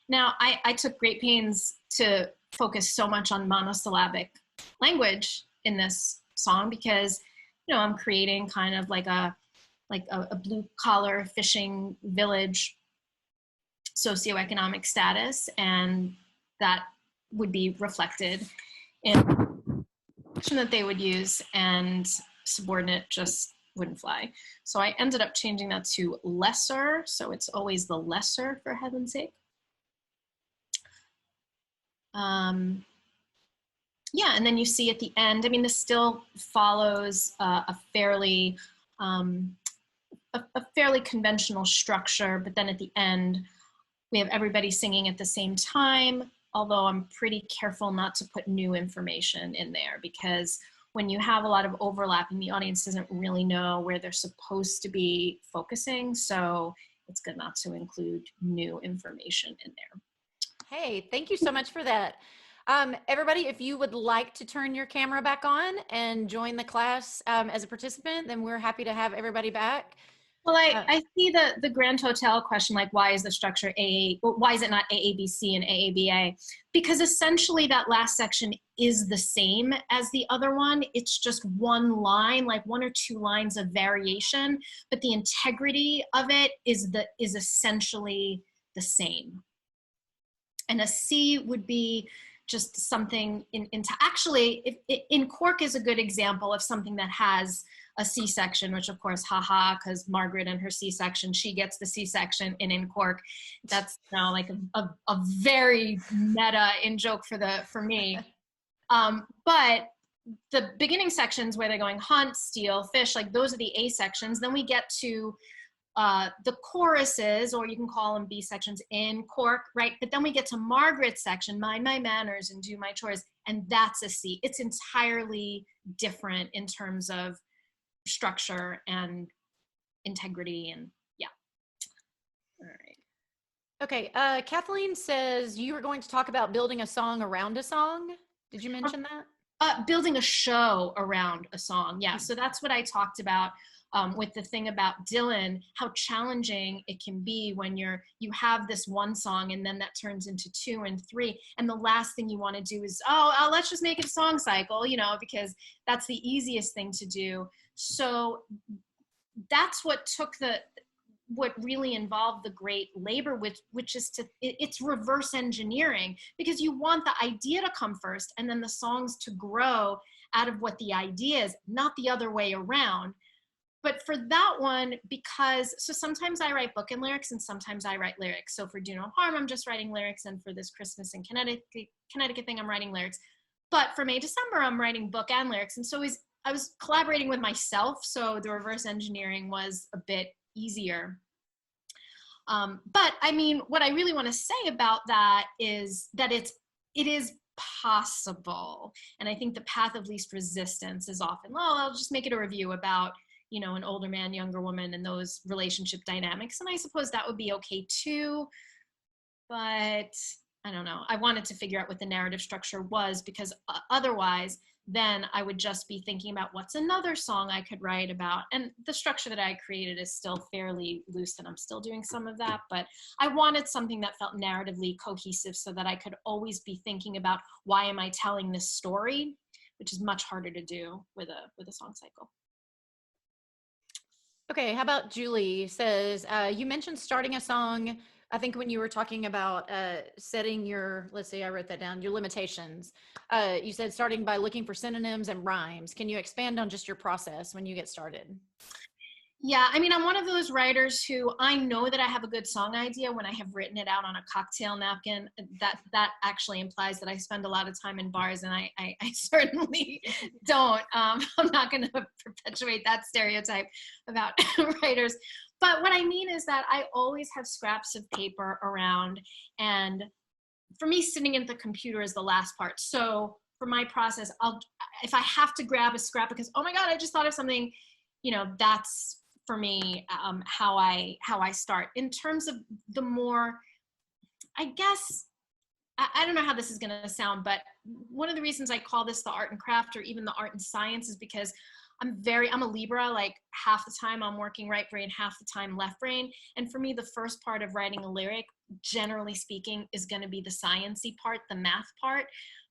Now, I took great pains to focus so much on monosyllabic language in this song because, you know, I'm creating kind of like a blue collar fishing village socioeconomic status, and that would be reflected in the action that they would use, and subordinate just wouldn't fly. So I ended up changing that to lesser, so it's always the lesser, for heaven's sake. Yeah, and then you see at the end, I mean, this still follows a fairly conventional structure, but then at the end, we have everybody singing at the same time, although I'm pretty careful not to put new information in there, because when you have a lot of overlapping, the audience doesn't really know where they're supposed to be focusing, so it's good not to include new information in there. Hey, thank you so much for that. Everybody, if you would like to turn your camera back on and join the class as a participant, then we're happy to have everybody back. Well, I see the Grand Total question, like why is the structure why is it not AABC and AABA? Because essentially that last section is the same as the other one. It's just one line, like 1 or 2 lines of variation, but the integrity of it is essentially the same. And a C would be just something actually, in Cork is a good example of something that has a C-section, which of course, haha, because Margaret and her C-section, she gets the C-section in Cork. That's now like a very meta in joke for me. But the beginning sections where they're going hunt, steal, fish, like those are the A sections. Then we get to the choruses, or you can call them B sections in Cork, right? But then we get to Margaret's section, mind my manners and do my chores, and that's a C. It's entirely different in terms of structure and integrity, and yeah. All right. Okay, Kathleen says you were going to talk about building a song around a song. Did you mention that? Building a show around a song, yeah. So that's what I talked about. With the thing about Dylan, how challenging it can be when you have this one song and then that turns into 2 and 3, and the last thing you want to do is let's just make it a song cycle, because that's the easiest thing to do. So that's what really involved the great labor, which is it's reverse engineering, because you want the idea to come first and then the songs to grow out of what the idea is, not the other way around. But for that one, so sometimes I write book and lyrics and sometimes I write lyrics. So for Do No Harm, I'm just writing lyrics, and for this Christmas in Connecticut thing, I'm writing lyrics. But for May, December, I'm writing book and lyrics. And so I was collaborating with myself, so the reverse engineering was a bit easier. But I mean, what I really want to say about that is that it is possible. And I think the path of least resistance is often, I'll just make it a review about an older man, younger woman, and those relationship dynamics. And I suppose that would be okay too, but I don't know. I wanted to figure out what the narrative structure was, because otherwise then I would just be thinking about what's another song I could write about. And the structure that I created is still fairly loose, and I'm still doing some of that, but I wanted something that felt narratively cohesive so that I could always be thinking about, why am I telling this story, which is much harder to do with a song cycle. Okay, how about Julie says, you mentioned starting a song, I think when you were talking about setting your, let's see, I wrote that down, your limitations. You said starting by looking for synonyms and rhymes. Can you expand on just your process when you get started? Yeah, I mean, I'm one of those writers who I know that I have a good song idea when I have written it out on a cocktail napkin. That actually implies that I spend a lot of time in bars, and I certainly don't. I'm not going to perpetuate that stereotype about writers. But what I mean is that I always have scraps of paper around, and for me, sitting at the computer is the last part. So for my process, if I have to grab a scrap because, oh my God, I just thought of something, that's for me, how I start. In terms of the more, I guess, I don't know how this is going to sound, but one of the reasons I call this the art and craft, or even the art and science, is because I'm a Libra. Like half the time I'm working right brain, half the time left brain. And for me, the first part of writing a lyric, generally speaking, is going to be the sciencey part, the math part.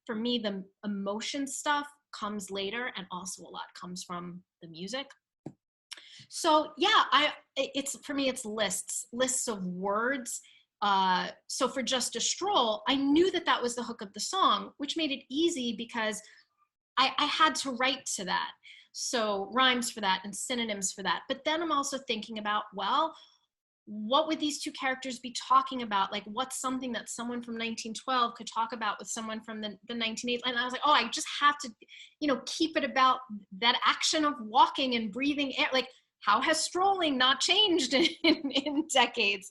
For me, the emotion stuff comes later, and also a lot comes from the music. So yeah, for me, it's lists of words. So for Just a Stroll, I knew that was the hook of the song, which made it easy because I had to write to that. So rhymes for that and synonyms for that. But then I'm also thinking about, well, what would these two characters be talking about? Like, what's something that someone from 1912 could talk about with someone from the 1980s? And I was like, I just have to, keep it about that action of walking and breathing air. Like, how has strolling not changed in decades?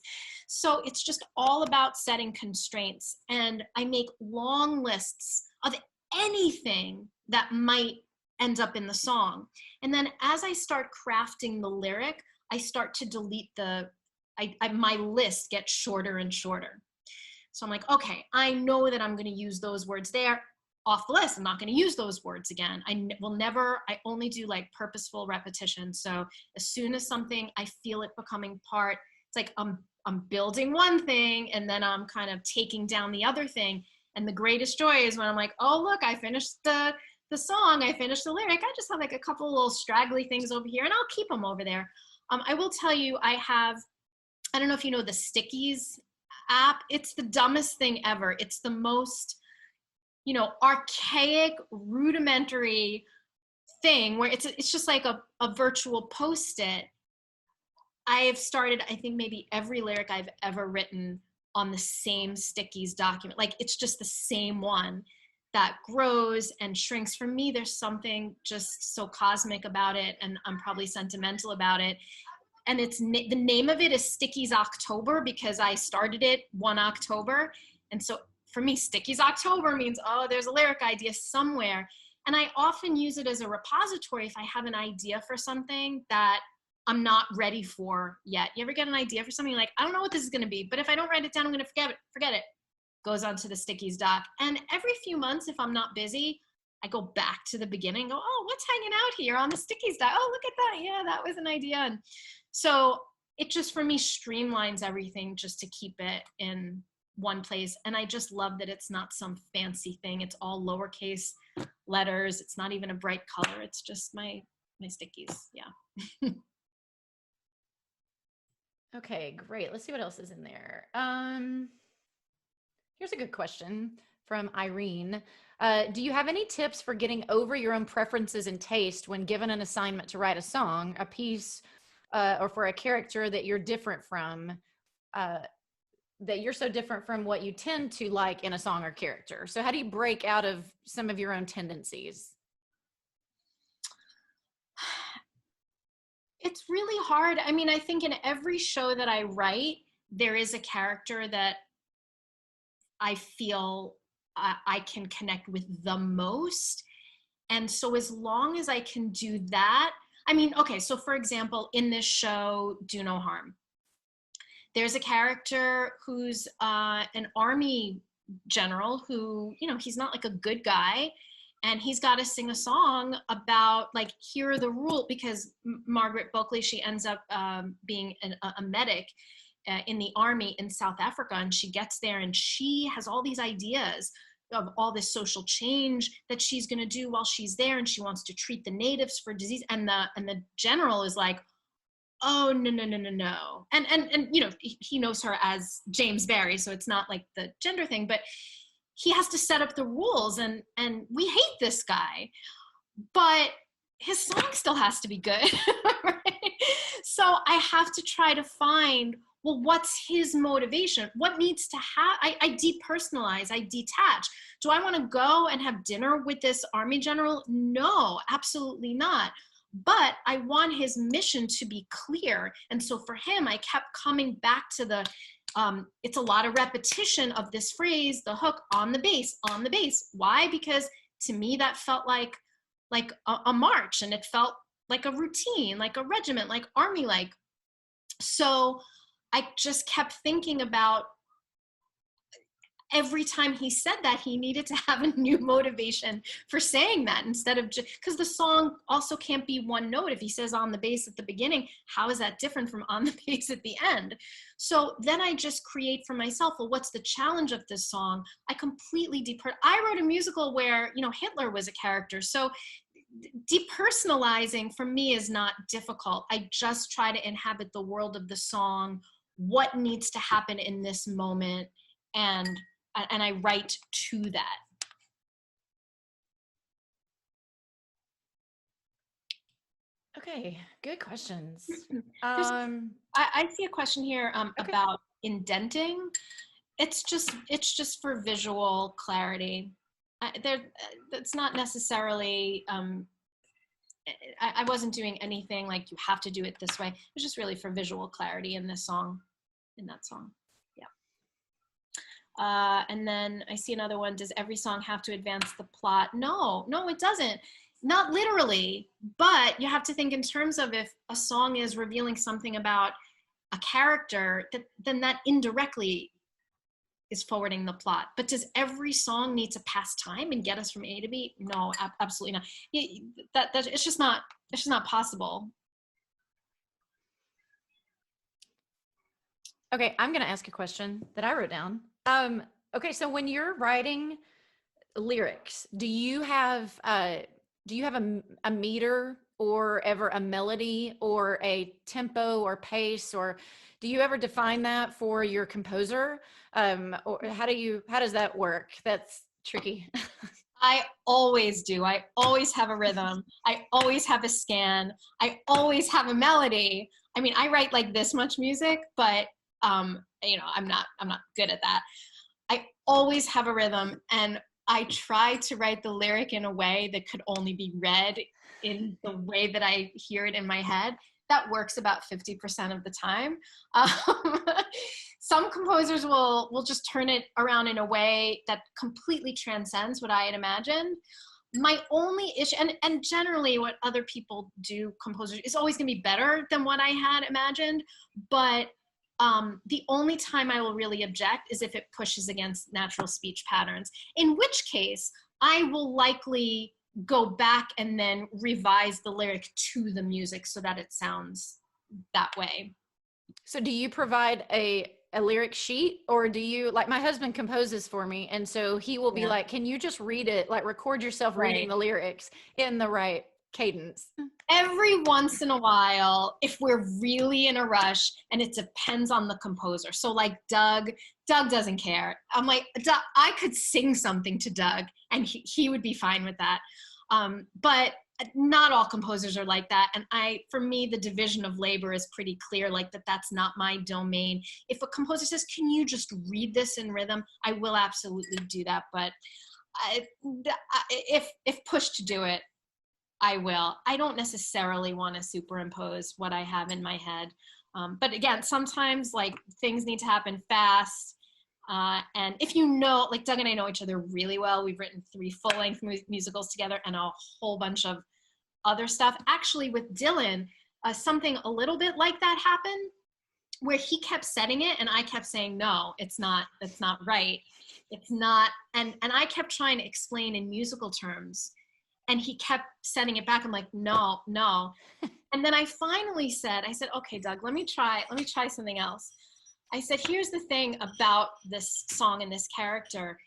So it's just all about setting constraints. And I make long lists of anything that might end up in the song. And then as I start crafting the lyric, I start to delete my list gets shorter and shorter. So I'm like, okay, I know that I'm going to use those words there. Off the list. I'm not going to use those words again. I only do like purposeful repetition. So as soon as something, I feel it becoming part, it's like I'm building one thing and then I'm kind of taking down the other thing. And the greatest joy is when I'm like, oh, look, I finished the song. I finished the lyric. I just have like a couple little straggly things over here and I'll keep them over there. I will tell you, I don't know if you know the Stickies app. It's the dumbest thing ever. It's the most, archaic, rudimentary thing where it's just like a virtual Post-it. I have started, I think maybe every lyric I've ever written on the same Stickies document. Like it's just the same one that grows and shrinks. For me, there's something just so cosmic about it, and I'm probably sentimental about it. And it's the name of it is Stickies October because I started it 1 October. And so for me, Stickies October means, oh, there's a lyric idea somewhere. And I often use it as a repository if I have an idea for something that I'm not ready for yet. You ever get an idea for something like, I don't know what this is going to be, but if I don't write it down, I'm going to forget it. Goes onto the Stickies doc. And every few months, if I'm not busy, I go back to the beginning and go, oh, what's hanging out here on the Stickies doc? Oh, look at that. Yeah, that was an idea. And so it just, for me, streamlines everything just to keep it in one place. And I just love that it's not some fancy thing. It's all lowercase letters. It's not even a bright color. It's just my Stickies. Yeah. Okay, great. Let's see what else is in there. Here's a good question from Irene. Do you have any tips for getting over your own preferences and taste when given an assignment to write a song, a piece, or for a character that you're different from, that you're so different from what you tend to like in a song or character? So how do you break out of some of your own tendencies? It's really hard. I mean, I think in every show that I write, there is a character that I feel I can connect with the most. And so as long as I can do that, I mean, okay, so for example, in this show, Do No Harm, there's a character who's an army general who, he's not like a good guy. And he's got to sing a song about like, here are the rules, because Margaret Bulkley, she ends up being a medic in the army in South Africa. And she gets there and she has all these ideas of all this social change that she's going to do while she's there. And she wants to treat the natives for disease. And the general is like, oh, no. And he knows her as James Barry. So it's not like the gender thing, but he has to set up the rules, and we hate this guy, but his song still has to be good, right? So I have to try to find, well, what's his motivation? What needs to have, I depersonalize, I detach. Do I want to go and have dinner with this army general? No, absolutely not. But I want his mission to be clear. And so for him, I kept coming back to it's a lot of repetition of this phrase, the hook, on the bass, on the bass. Why? Because to me, that felt like a march, and it felt like a routine, like a regiment, like army-like. So I just kept thinking about every time he said that, he needed to have a new motivation for saying that, instead of just, because the song also can't be one note. If he says on the bass at the beginning, how is that different from on the bass at the end? So then I just create for myself, well, what's the challenge of this song? I completely I wrote a musical where, Hitler was a character. So depersonalizing for me is not difficult. I just try to inhabit the world of the song, what needs to happen in this moment, and I write to that. Okay, good questions. I see a question here Okay. about indenting. It's just for visual clarity. That's not necessarily, I wasn't doing anything like you have to do it this way. It's just really for visual clarity in this song, in that song. And then I see another one. Does every song have to advance the plot? No, it doesn't. Not literally, but you have to think in terms of, if a song is revealing something about a character, then that indirectly is forwarding the plot. But does every song need to pass time and get us from A to B? No, absolutely not. It's just not possible. Okay, I'm going to ask a question that I wrote down. Okay, so when you're writing lyrics, do you have a meter or ever a melody or a tempo or pace, or do you ever define that for your composer? Or how does that work? That's tricky. I always do. I always have a rhythm. I always have a scan. I always have a melody. I mean, I write like this much music, but I'm not good at that. I always have a rhythm, and I try to write the lyric in a way that could only be read in the way that I hear it in my head. That works about 50% of the time. Some composers will just turn it around in a way that completely transcends what I had imagined. My only issue, and generally what other people do, composers, is always gonna be better than what I had imagined, but the only time I will really object is if it pushes against natural speech patterns, in which case I will likely go back and then revise the lyric to the music so that it sounds that way. So do you provide a lyric sheet, or do you, like, my husband composes for me, and so he will be like, can you just read it, like record yourself reading the lyrics in the right cadence? Every once in a while, if we're really in a rush, and it depends on the composer. So like Doug doesn't care. I'm like, I could sing something to Doug and he would be fine with that. But not all composers are like that. And for me, the division of labor is pretty clear, like that's not my domain. If a composer says, can you just read this in rhythm? I will absolutely do that. But if pushed to do it, I will. I don't necessarily want to superimpose what I have in my head. But again, sometimes like things need to happen fast. And if you know, like Doug and I know each other really well. We've written 3 full-length musicals together and a whole bunch of other stuff. Actually, with Dylan, something a little bit like that happened, where he kept setting it and I kept saying, no, it's not right. It's not. And I kept trying to explain in musical terms. And he kept setting it back. I'm like, no. And then I finally said, okay, Doug, let me try something else. I said, here's the thing about this song and this character.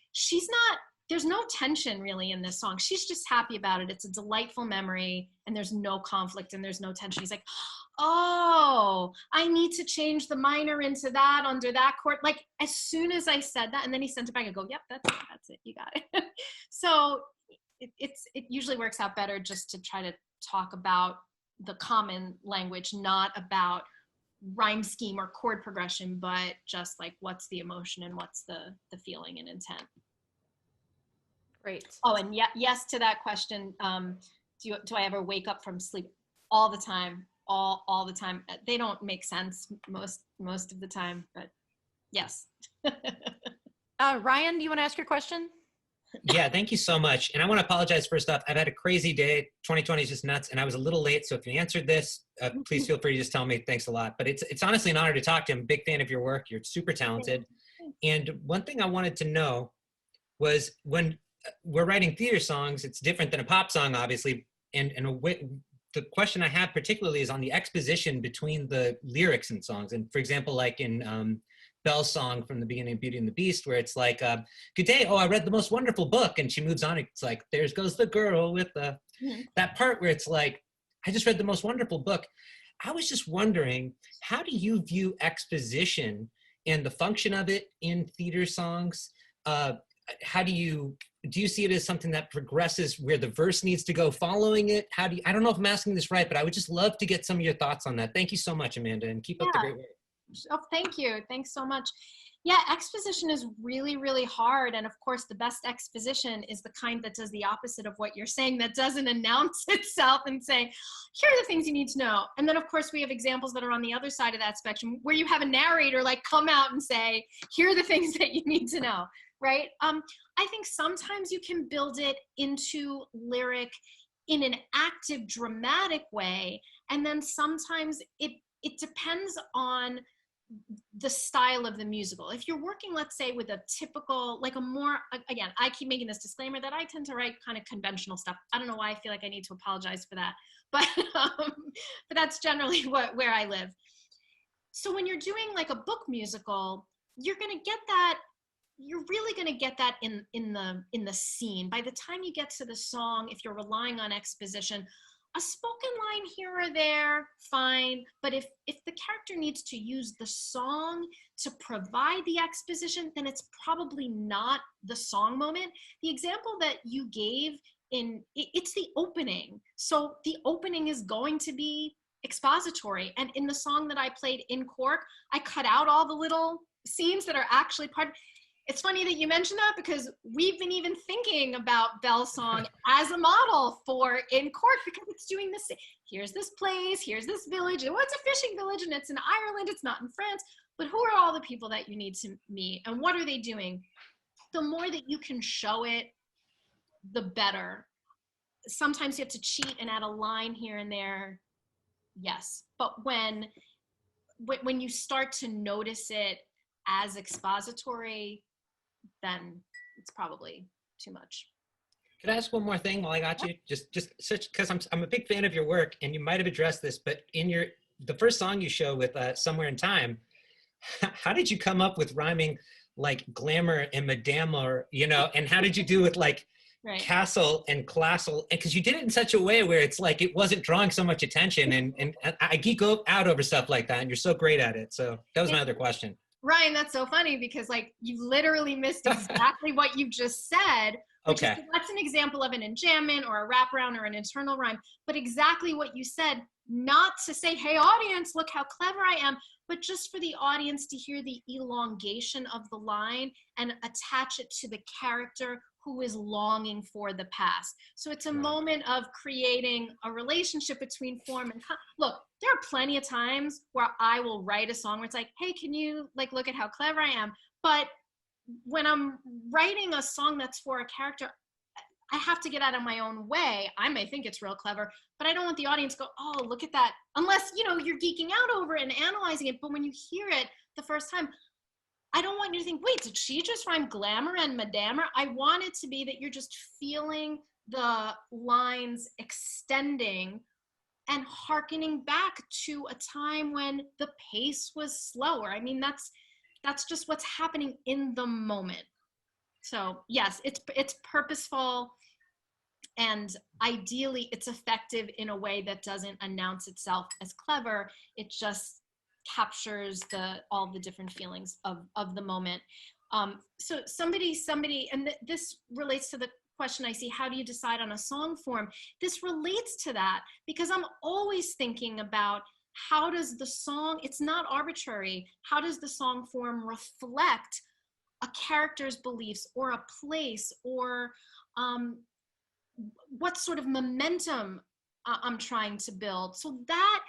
There's no tension really in this song. She's just happy about it. It's a delightful memory and there's no conflict and there's no tension. He's like, oh, I need to change the minor into that under that chord. Like as soon as I said that, and then he sent it back and go, yep, that's it. You got it. So it usually works out better just to try to talk about the common language, not about rhyme scheme or chord progression, but just like what's the emotion and what's the feeling and intent. Great. Oh, and yes to that question. Do I ever wake up from sleep? All the time, all the time. They don't make sense most of the time, but yes. Ryan, do you want to ask your question? Yeah, thank you so much. And I want to apologize first off. I've had a crazy day. 2020 is just nuts, and I was a little late. So if you answered this, please feel free to just tell me. Thanks a lot. But it's honestly an honor to talk to you. I'm a big fan of your work. You're super talented. And one thing I wanted to know was when we're writing theater songs, it's different than a pop song, obviously. And the question I have particularly is on the exposition between the lyrics and songs. And for example, like in Belle's song from the beginning of Beauty and the Beast, where it's like, good day, oh, I read the most wonderful book. And she moves on. It's like, there goes the girl with the, that part where it's like, I just read the most wonderful book. I was just wondering, how do you view exposition and the function of it in theater songs? How do you see it as something that progresses where the verse needs to go following it? I don't know if I'm asking this right, but I would just love to get some of your thoughts on that. Thank you so much, Amanda, and keep up the great work. Oh, thank you. Thanks so much. Yeah, exposition is really, really hard. And of course, the best exposition is the kind that does the opposite of what you're saying, that doesn't announce itself and say, here are the things you need to know. And then of course, we have examples that are on the other side of that spectrum where you have a narrator like come out and say, here are the things that you need to know, right? I think sometimes you can build it into lyric in an active, dramatic way. And then sometimes it depends on the style of the musical. If you're working, let's say, with a typical, like a more, again, I keep making this disclaimer that I tend to write kind of conventional stuff. I don't know why I feel like I need to apologize for that, but that's generally where I live. So when you're doing like a book musical, you're going to get that, you're really going to get that in the scene. By the time you get to the song, if you're relying on exposition, a spoken line here or there, fine. But if the character needs to use the song to provide the exposition, then it's probably not the song moment. The example that you gave it's the opening. So the opening is going to be expository. And in the song that I played in Cork, I cut out all the little scenes that are actually part. It's funny that you mentioned that, because we've been even thinking about Belle's song as a model for in Cork, because it's doing this. Here's this place, here's this village. Oh, it's a fishing village and it's in Ireland, it's not in France. But who are all the people that you need to meet and what are they doing? The more that you can show it, the better. Sometimes you have to cheat and add a line here and there. Yes. But when you start to notice it as expository, then it's probably too much. Could I ask one more thing while I got you? Just because I'm a big fan of your work, and you might have addressed this, but in the first song you show with Somewhere in Time, how did you come up with rhyming like glamour and madame, or and how did you do with like castle and classel? And because you did it in such a way where it's like it wasn't drawing so much attention, and I geek out over stuff like that, and you're so great at it. So that was my other question. Ryan, that's so funny, because like you literally missed exactly what you just said. Okay. That's an example of an enjambment or a wraparound or an internal rhyme, but exactly what you said, not to say, hey audience, look how clever I am, but just for the audience to hear the elongation of the line and attach it to the character who is longing for the past. So it's a moment of creating a relationship between form and look, there are plenty of times where I will write a song where it's like, hey, can you like look at how clever I am? But when I'm writing a song that's for a character, I have to get out of my own way. I may think it's real clever, but I don't want the audience to go, oh, look at that. Unless, you're geeking out over it and analyzing it. But when you hear it the first time, I don't want you to think, wait, did she just rhyme glamour and madame? I want it to be that you're just feeling the lines extending and hearkening back to a time when the pace was slower. I mean, that's just what's happening in the moment. So yes, it's purposeful, and ideally it's effective in a way that doesn't announce itself as clever. It just captures all the different feelings of the moment. So somebody, and this relates to the question I see, how do you decide on a song form? This relates to that, because I'm always thinking about how does the song, it's not arbitrary, how does the song form reflect a character's beliefs or a place, or what sort of momentum I'm trying to build. So that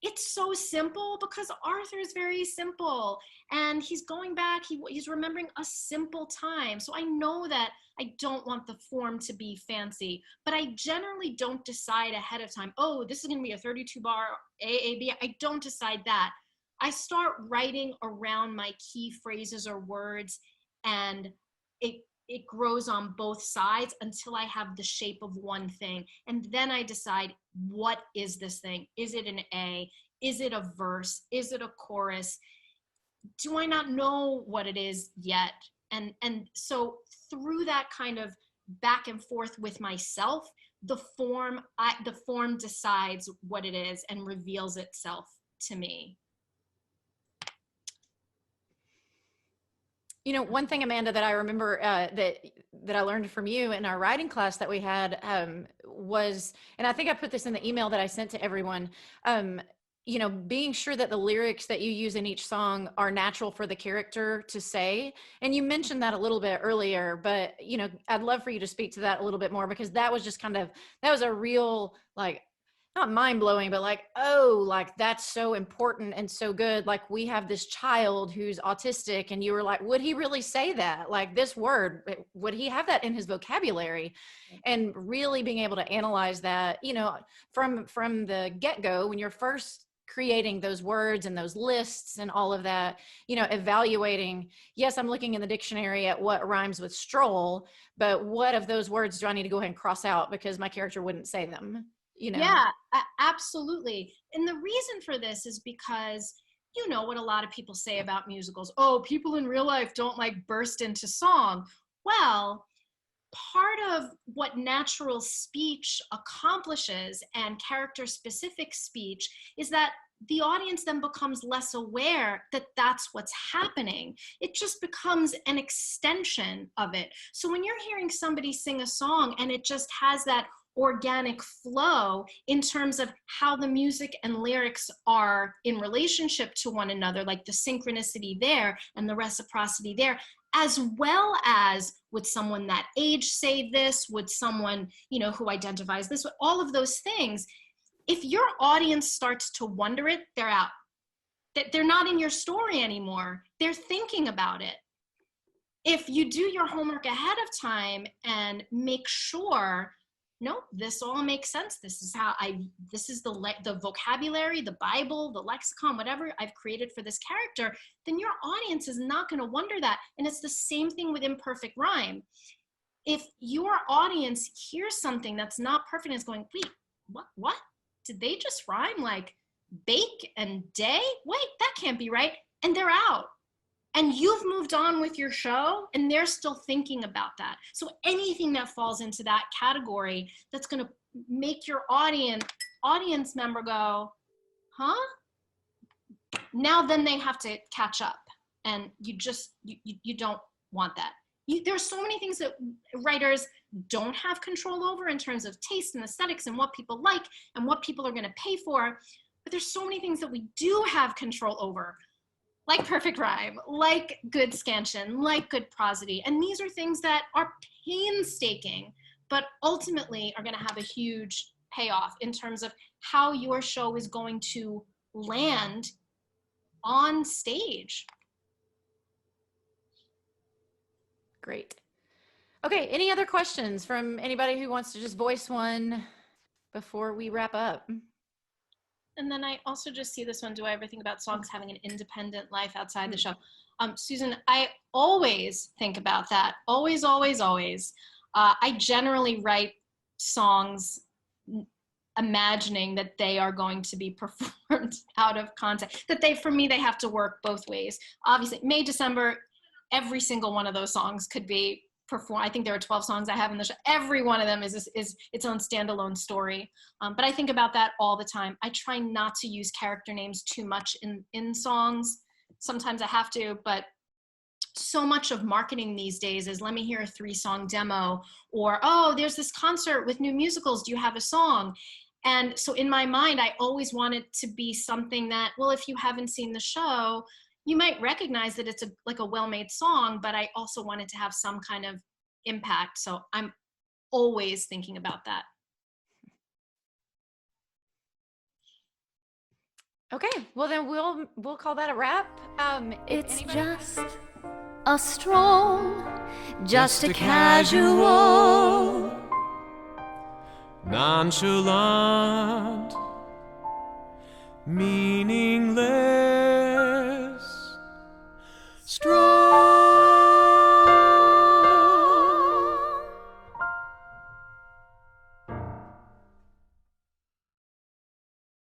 it's so simple, because Arthur is very simple, and he's going back, he's remembering a simple time. So I know that I don't want the form to be fancy, but I generally don't decide ahead of time, oh, this is going to be a 32 bar AAB. I don't decide that. I start writing around my key phrases or words, and it grows on both sides until I have the shape of one thing. And then I decide, what is this thing? Is it an A? Is it a verse? Is it a chorus? Do I not know what it is yet? And so through that kind of back and forth with myself, the form decides what it is and reveals itself to me. One thing, Amanda, that I remember that I learned from you in our writing class that we had was, and I think I put this in the email that I sent to everyone, being sure that the lyrics that you use in each song are natural for the character to say. And you mentioned that a little bit earlier, but, I'd love for you to speak to that a little bit more, because that was just that was a real, like, not mind blowing, but like, oh, like that's so important and so good. Like, we have this child who's autistic, and you were like, would he really say that? Like, this word, would he have that in his vocabulary? And really being able to analyze that, from the get-go, when you're first creating those words and those lists and all of that, you know, evaluating, yes, I'm looking in the dictionary at what rhymes with stroll, but what of those words do I need to go ahead and cross out because my character wouldn't say them, you know? Yeah, absolutely. And the reason for this is because, you know what a lot of people say about musicals. Oh, people in real life don't like burst into song. Well, part of what natural speech accomplishes and character specific speech is that the audience then becomes less aware that that's what's happening. It just becomes an extension of it. So when you're hearing somebody sing a song and it just has that organic flow in terms of how the music and lyrics are in relationship to one another, like the synchronicity there and the reciprocity there, as well as would someone that age say this, would someone, you know, who identifies this, all of those things. If your audience starts to wonder it, they're out. They're not in your story anymore. They're thinking about it. If you do your homework ahead of time and make sure, no, this all makes sense. This is how this is the vocabulary, the Bible, the lexicon, whatever I've created for this character, then your audience is not going to wonder that. And it's the same thing with imperfect rhyme. If your audience hears something that's not perfect and is going, wait, what? Did they just rhyme like bake and day? Wait, that can't be right. And they're out. And you've moved on with your show and they're still thinking about that. So anything that falls into that category that's going to make your audience member go, huh? Now then they have to catch up, and you don't want that. There's so many things that writers don't have control over in terms of taste and aesthetics and what people like and what people are going to pay for. But there's so many things that we do have control over, like perfect rhyme, like good scansion, like good prosody. And these are things that are painstaking, but ultimately are going to have a huge payoff in terms of how your show is going to land on stage. Great. Okay, any other questions from anybody who wants to just voice one before we wrap up? And then I also just see this one. Do I ever think about songs having an independent life outside the show? Susan, I always think about that. Always, always, always. I generally write songs imagining that they are going to be performed out of context. That for me, they have to work both ways. Obviously, May, December, every single one of those songs could be performed. I think there are 12 songs I have in the show. Every one of them is its own standalone story. But I think about that all the time. I try not to use character names too much in songs. Sometimes I have to, but so much of marketing these days is, let me hear a 3-song demo, or, oh, there's this concert with new musicals. Do you have a song? And so in my mind, I always want it to be something that, well, if you haven't seen the show, you might recognize that it's like a well-made song, but I also want it to have some kind of impact. So I'm always thinking about that. Okay, well then we'll call that a wrap. It's just a stroll, just a casual, nonchalant, meaning